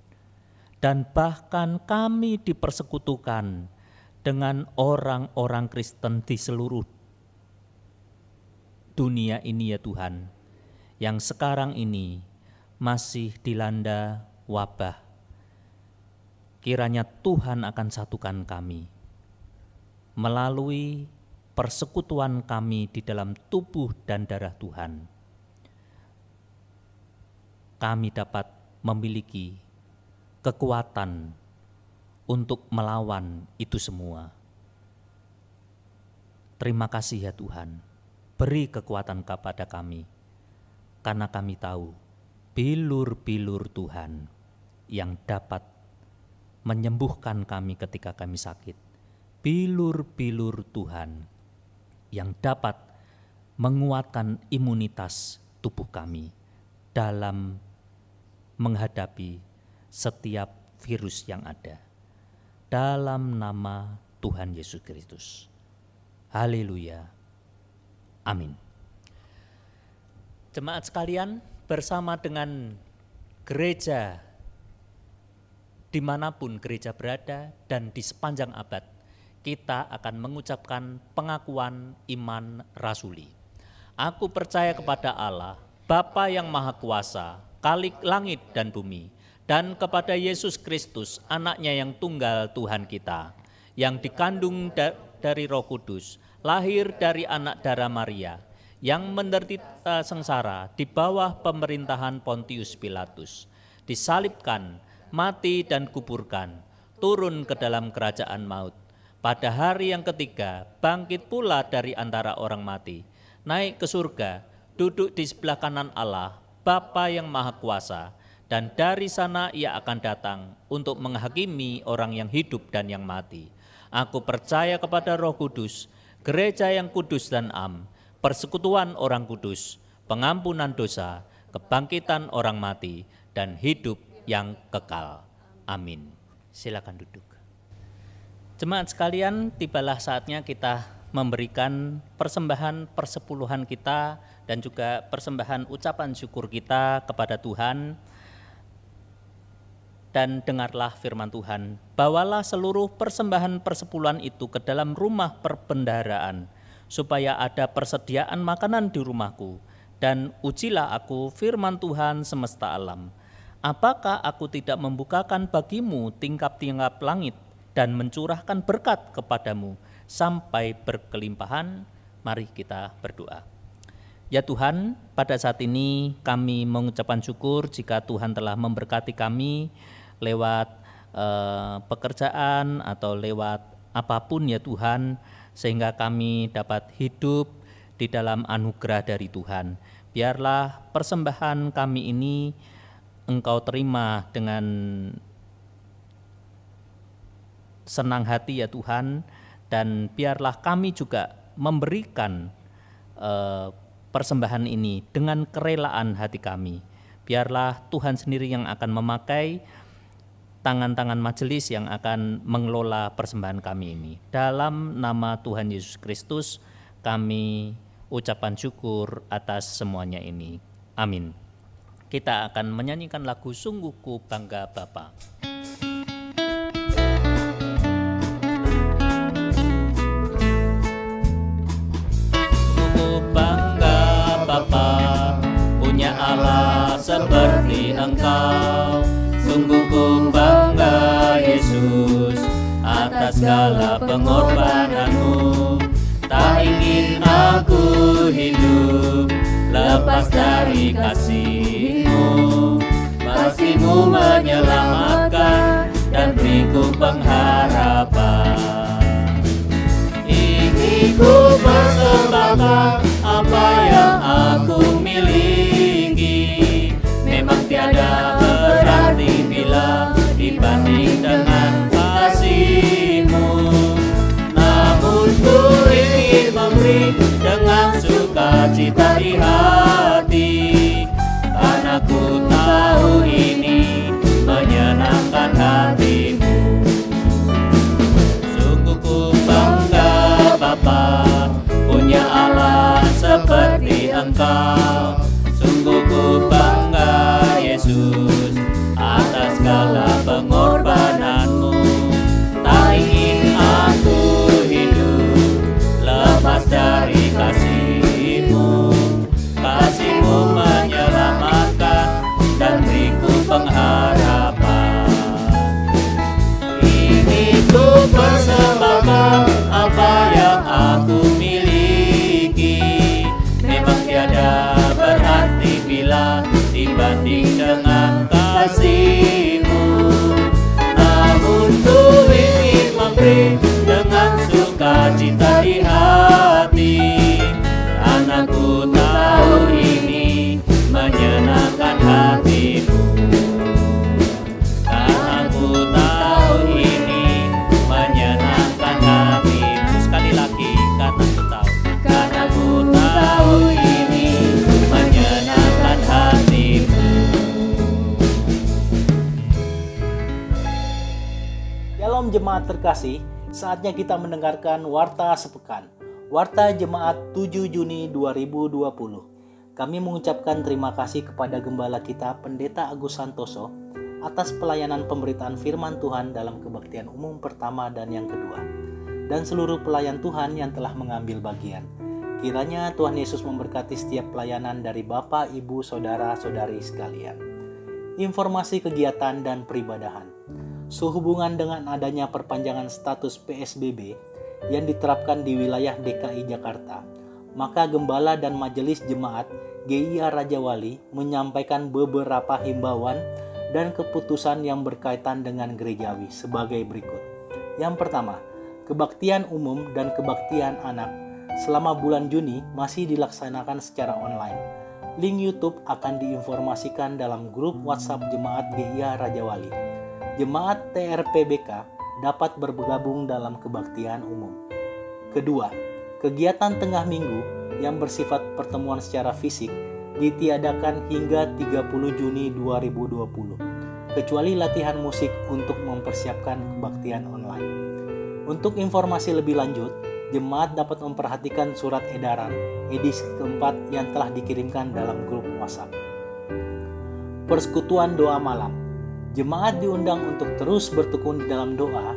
dan bahkan kami dipersekutukan dengan orang-orang Kristen di seluruh dunia ini ya Tuhan, yang sekarang ini masih dilanda wabah. Kiranya Tuhan akan satukan kami melalui persekutuan kami di dalam tubuh dan darah Tuhan. Kami dapat memiliki kekuatan untuk melawan itu semua. Terima kasih ya Tuhan. Beri kekuatan kepada kami, karena kami tahu bilur-bilur Tuhan yang dapat menyembuhkan kami ketika kami sakit. Bilur-bilur Tuhan yang dapat menguatkan imunitas tubuh kami dalam menghadapi setiap virus yang ada. Dalam nama Tuhan Yesus Kristus. Haleluya. Amin. Jemaat sekalian, bersama dengan gereja dimanapun gereja berada dan di sepanjang abad, kita akan mengucapkan pengakuan iman rasuli. Aku percaya kepada Allah, Bapa yang Maha Kuasa, Khalik langit dan bumi, dan kepada Yesus Kristus, anaknya yang tunggal Tuhan kita, yang dikandung dari Roh Kudus, lahir dari anak darah Maria, yang menderita sengsara di bawah pemerintahan Pontius Pilatus, disalibkan, mati dan kuburkan, turun ke dalam kerajaan maut. Pada hari yang ketiga, bangkit pula dari antara orang mati, naik ke surga, duduk di sebelah kanan Allah, Bapa yang Maha Kuasa, dan dari sana ia akan datang untuk menghakimi orang yang hidup dan yang mati. Aku percaya kepada Roh Kudus, gereja yang kudus dan am, persekutuan orang kudus, pengampunan dosa, kebangkitan orang mati, dan hidup yang kekal. Amin. Silakan duduk. Jemaat sekalian, tibalah saatnya kita memberikan persembahan persepuluhan kita dan juga persembahan ucapan syukur kita kepada Tuhan. Dan dengarlah firman Tuhan, bawalah seluruh persembahan persepuluhan itu ke dalam rumah perbendaharaan, supaya ada persediaan makanan di rumahku, dan ujilah aku firman Tuhan semesta alam. Apakah aku tidak membukakan bagimu tingkap-tingkap langit dan mencurahkan berkat kepadamu sampai berkelimpahan? Mari kita berdoa. Ya Tuhan, pada saat ini kami mengucapkan syukur jika Tuhan telah memberkati kami lewat pekerjaan atau lewat apapun ya Tuhan, sehingga kami dapat hidup di dalam anugerah dari Tuhan. Biarlah persembahan kami ini Engkau terima dengan senang hati ya Tuhan, dan biarlah kami juga memberikan persembahan ini dengan kerelaan hati kami. Biarlah Tuhan sendiri yang akan memakai tangan-tangan majelis yang akan mengelola persembahan kami ini. Dalam nama Tuhan Yesus Kristus kami ucapan syukur atas semuanya ini. Amin. Kita akan menyanyikan lagu Sungguh Ku Bangga Bapa. Sungguh ku bangga Bapa, punya Allah seperti Engkau. Sungguh ku bangga Yesus atas segala pengorbananmu. Tak ingin aku hidup lepas dari kasih-Mu. Kasih-Mu menyelamatkan dan beriku pengharapan. Ingin ku persembahkan apa yang aku miliki. Memang tiada berarti bila dibanding dengan kasih-Mu. Namun ku ingin memberi dengan sukacita di hati, karena ku tahu ini menyenangkan hati-Mu. Sungguh ku bangga Bapa, punya Allah seperti Engkau. Sungguh ku bangga Yesus atas segala pengorbananmu. Tak ingin aku hidup lepas dari kasih-Mu. Kasih-Mu menyelamatkan dan beriku pengharapan. Ingin ku persembahkan apa yang aku miliki. Memang tiada berarti bila dibanding dengan kasih-Mu. Namun ku ingin memberi dengan sukacita di hati, karena ku tahu ini menyenangkan hati-Mu. Karena ku tahu ini menyenangkan hati-Mu. Sekali lagi, karena ku tahu. Karena ku tahu ini menyenangkan hati-Mu. Shalom jemaat terkasih, saatnya kita mendengarkan Warta Sepekan. Warta Jemaat 7 Juni 2020. Kami mengucapkan terima kasih kepada Gembala kita Pendeta Agus Santoso atas pelayanan pemberitaan firman Tuhan dalam kebaktian umum pertama dan yang kedua, dan seluruh pelayan Tuhan yang telah mengambil bagian. Kiranya Tuhan Yesus memberkati setiap pelayanan dari Bapak, Ibu, Saudara-saudari sekalian. Informasi kegiatan dan peribadahan. Sehubungan dengan adanya perpanjangan status PSBB yang diterapkan di wilayah DKI Jakarta, maka Gembala dan Majelis Jemaat GIA Raja Wali menyampaikan beberapa himbauan dan keputusan yang berkaitan dengan gerejawi sebagai berikut. Yang pertama, kebaktian umum dan kebaktian anak selama bulan Juni masih dilaksanakan secara online. Link YouTube akan diinformasikan dalam grup WhatsApp Jemaat GIA Raja Wali. Jemaat TRPBK dapat bergabung dalam kebaktian umum. Kedua, kegiatan tengah minggu yang bersifat pertemuan secara fisik ditiadakan hingga 30 Juni 2020, kecuali latihan musik untuk mempersiapkan kebaktian online. Untuk informasi lebih lanjut, jemaat dapat memperhatikan surat edaran edisi keempat yang telah dikirimkan dalam grup WhatsApp. Persekutuan doa malam. Jemaat diundang untuk terus bertekun di dalam doa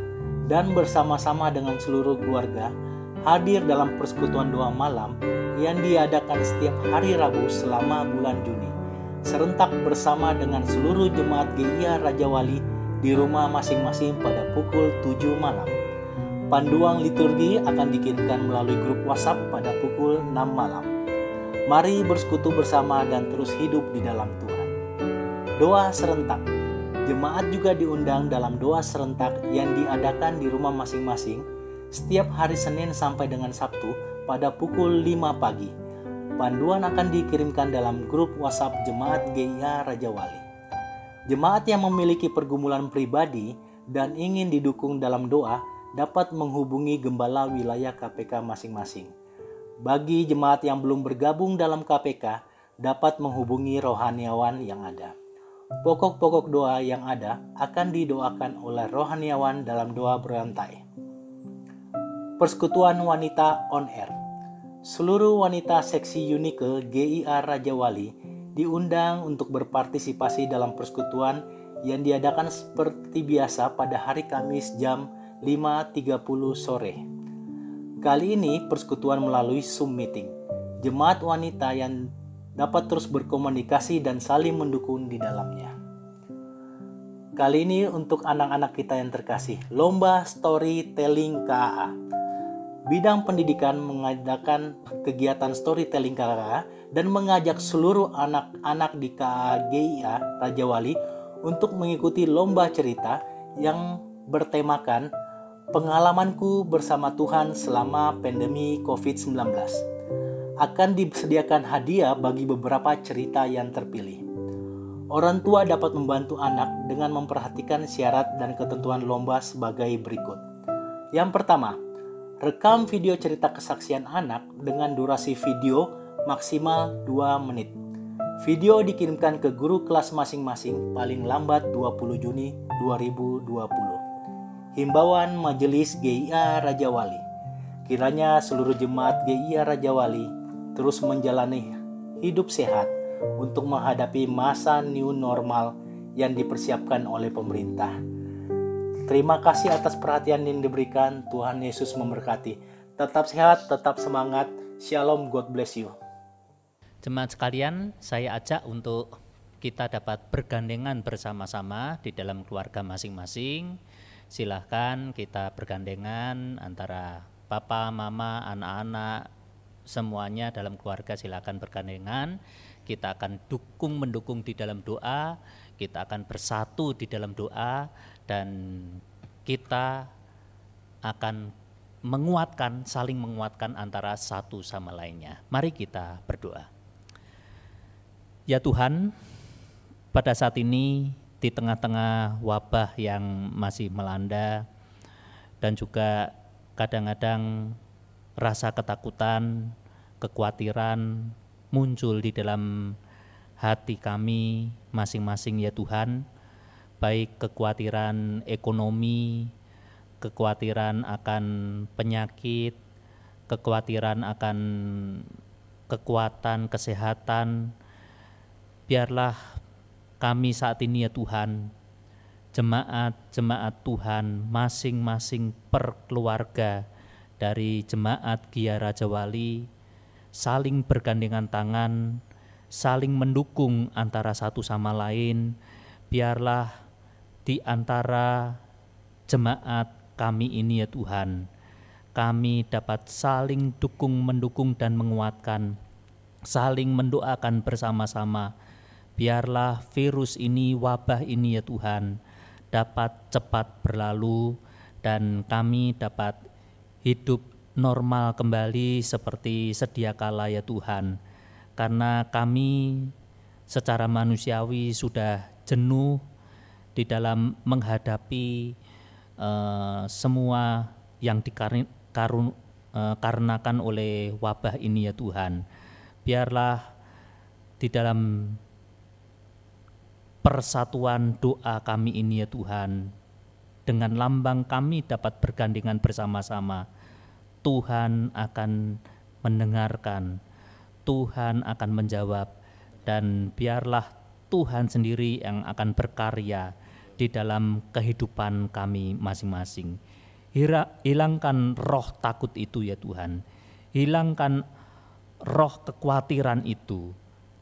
dan bersama-sama dengan seluruh keluarga hadir dalam persekutuan doa malam yang diadakan setiap hari Rabu selama bulan Juni, serentak bersama dengan seluruh jemaat GIA Raja Wali di rumah masing-masing pada pukul 7 malam. Panduan liturgi akan dikirimkan melalui grup WhatsApp pada pukul 6 malam. Mari bersekutu bersama dan terus hidup di dalam Tuhan. Doa serentak. Jemaat juga diundang dalam doa serentak yang diadakan di rumah masing-masing setiap hari Senin sampai dengan Sabtu pada pukul 5 pagi. Panduan akan dikirimkan dalam grup WhatsApp Jemaat GIA Raja Wali. Jemaat yang memiliki pergumulan pribadi dan ingin didukung dalam doa dapat menghubungi gembala wilayah KPK masing-masing. Bagi jemaat yang belum bergabung dalam KPK, dapat menghubungi rohaniawan yang ada. Pokok-pokok doa yang ada akan didoakan oleh rohaniawan dalam doa berantai. Persekutuan Wanita On Air. Seluruh wanita seksi Unike GIA Raja Wali diundang untuk berpartisipasi dalam persekutuan yang diadakan seperti biasa pada hari Kamis jam 5.30 sore. Kali ini persekutuan melalui Zoom meeting. Jemaat wanita yang dapat terus berkomunikasi dan saling mendukung di dalamnya. Kali ini untuk anak-anak kita yang terkasih, Lomba Storytelling KAA. Bidang pendidikan mengadakan kegiatan storytelling KAA dan mengajak seluruh anak-anak di KAA GIA Raja Wali untuk mengikuti lomba cerita yang bertemakan pengalamanku bersama Tuhan selama pandemi COVID-19. Akan disediakan hadiah bagi beberapa cerita yang terpilih. Orang tua dapat membantu anak dengan memperhatikan syarat dan ketentuan lomba sebagai berikut. Yang pertama, rekam video cerita kesaksian anak dengan durasi video maksimal 2 menit. Video dikirimkan ke guru kelas masing-masing paling lambat 20 Juni 2020. Himbauan Majelis GIA Raja Wali. Kiranya seluruh jemaat GIA Raja Wali terus menjalani hidup sehat untuk menghadapi masa new normal yang dipersiapkan oleh pemerintah. Terima kasih atas perhatian yang diberikan. Tuhan Yesus memberkati. Tetap sehat, tetap semangat. Shalom, God bless you. Jemaat sekalian, saya ajak untuk kita dapat bergandengan bersama-sama di dalam keluarga masing-masing. Silahkan kita bergandengan antara papa, mama, anak-anak, semuanya dalam keluarga silahkan bergandengan. Kita akan mendukung di dalam doa, kita akan bersatu di dalam doa, dan kita akan saling menguatkan antara satu sama lainnya. Mari kita berdoa. Ya Tuhan, pada saat ini di tengah-tengah wabah yang masih melanda dan juga kadang-kadang rasa ketakutan, kekhawatiran muncul di dalam hati kami masing-masing ya Tuhan, baik kekhawatiran ekonomi, kekhawatiran akan penyakit, kekhawatiran akan kekuatan, kesehatan. Biarlah kami saat ini ya Tuhan, jemaat-jemaat Tuhan, masing-masing per keluarga dari jemaat Gia Raja Wali saling bergandengan tangan, saling mendukung antara satu sama lain. Biarlah di antara jemaat kami ini ya Tuhan, kami dapat saling dukung-mendukung dan menguatkan, saling mendoakan bersama-sama. Biarlah virus ini, wabah ini ya Tuhan, dapat cepat berlalu dan kami dapat hidup normal kembali seperti sedia kala ya Tuhan. Karena kami secara manusiawi sudah jenuh di dalam menghadapi semua yang dikarenakan oleh wabah ini ya Tuhan. Biarlah di dalam persatuan doa kami ini ya Tuhan, dengan lambang kami dapat bergandengan bersama-sama. Tuhan akan mendengarkan, Tuhan akan menjawab, dan biarlah Tuhan sendiri yang akan berkarya di dalam kehidupan kami masing-masing. Hilangkan roh takut itu ya Tuhan, hilangkan roh kekhawatiran itu,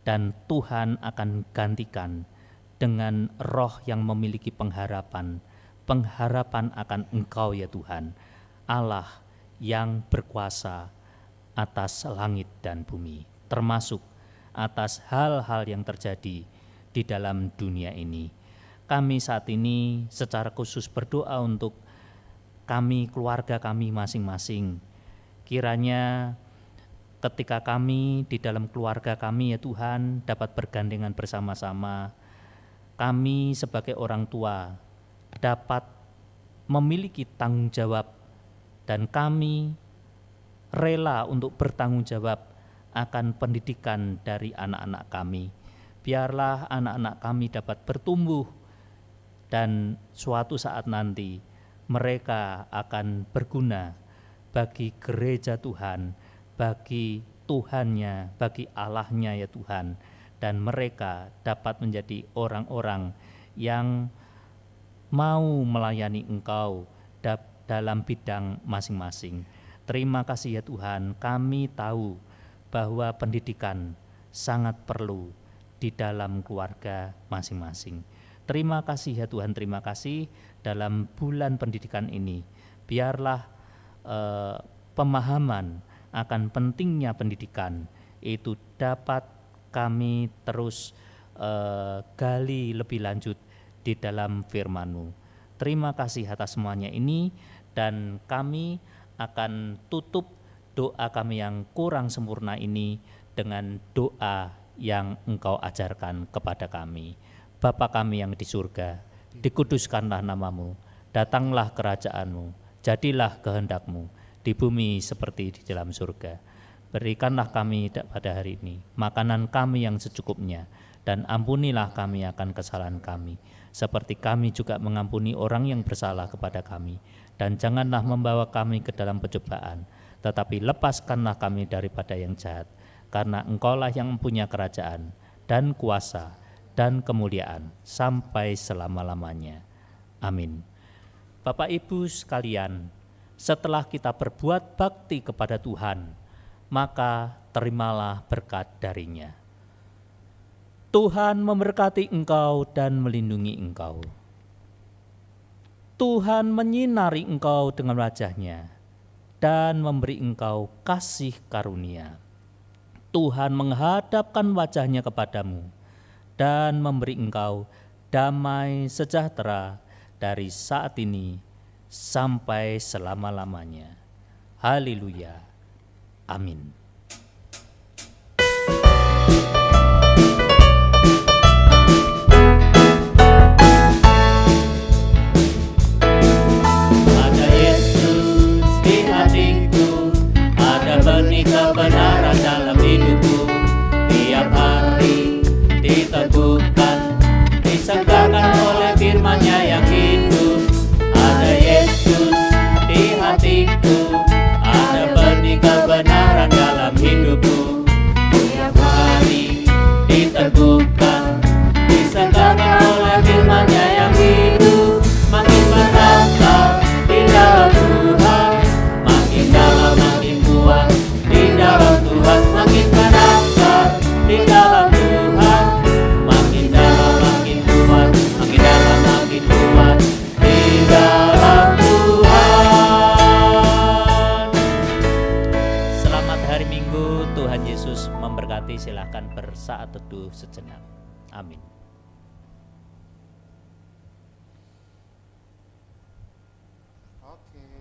dan Tuhan akan gantikan dengan roh yang memiliki pengharapan akan Engkau ya Tuhan, Allah yang berkuasa atas langit dan bumi, termasuk atas hal-hal yang terjadi di dalam dunia ini. Kami saat ini secara khusus berdoa untuk kami, keluarga kami masing-masing. Kiranya ketika kami di dalam keluarga kami ya Tuhan dapat bergandengan bersama-sama, kami sebagai orang tua dapat memiliki tanggung jawab dan kami rela untuk bertanggung jawab akan pendidikan dari anak-anak kami. Biarlah anak-anak kami dapat bertumbuh dan suatu saat nanti mereka akan berguna bagi gereja Tuhan, bagi Tuhannya, bagi Allahnya ya Tuhan. Dan mereka dapat menjadi orang-orang yang mau melayani Engkau dalam bidang masing-masing. Terima kasih ya Tuhan, kami tahu bahwa pendidikan sangat perlu di dalam keluarga masing-masing. Terima kasih ya Tuhan, terima kasih dalam bulan pendidikan ini. Biarlah pemahaman akan pentingnya pendidikan itu dapat kami terus gali lebih lanjut di dalam firman-Mu. Terima kasih atas semuanya ini, dan kami akan tutup doa kami yang kurang sempurna ini dengan doa yang Engkau ajarkan kepada kami. Bapa kami yang di surga, dikuduskanlah nama-Mu, datanglah kerajaan-Mu, jadilah kehendak-Mu di bumi seperti di dalam surga. Berikanlah kami pada hari ini makanan kami yang secukupnya, dan ampunilah kami akan kesalahan kami, seperti kami juga mengampuni orang yang bersalah kepada kami. Dan janganlah membawa kami ke dalam pencobaan, tetapi lepaskanlah kami daripada yang jahat. Karena Engkaulah yang mempunyai kerajaan dan kuasa dan kemuliaan sampai selama-lamanya. Amin. Bapak Ibu sekalian, setelah kita berbuat bakti kepada Tuhan, maka terimalah berkat darinya. Tuhan memberkati engkau dan melindungi engkau. Tuhan menyinari engkau dengan wajah-Nya dan memberi engkau kasih karunia. Tuhan menghadapkan wajah-Nya kepadamu dan memberi engkau damai sejahtera dari saat ini sampai selama-lamanya. Haleluya. Amin. Ada Yesus di hatiku, ada benih kebenaran dalam hidupku. Tiap hari diteguhkan, disegarkan oleh firman-Nya yang hidup. Ada Yesus di hatiku, ada benih kebenaran dalam silahkan bersaat teduh sejenak. Amin. Oke.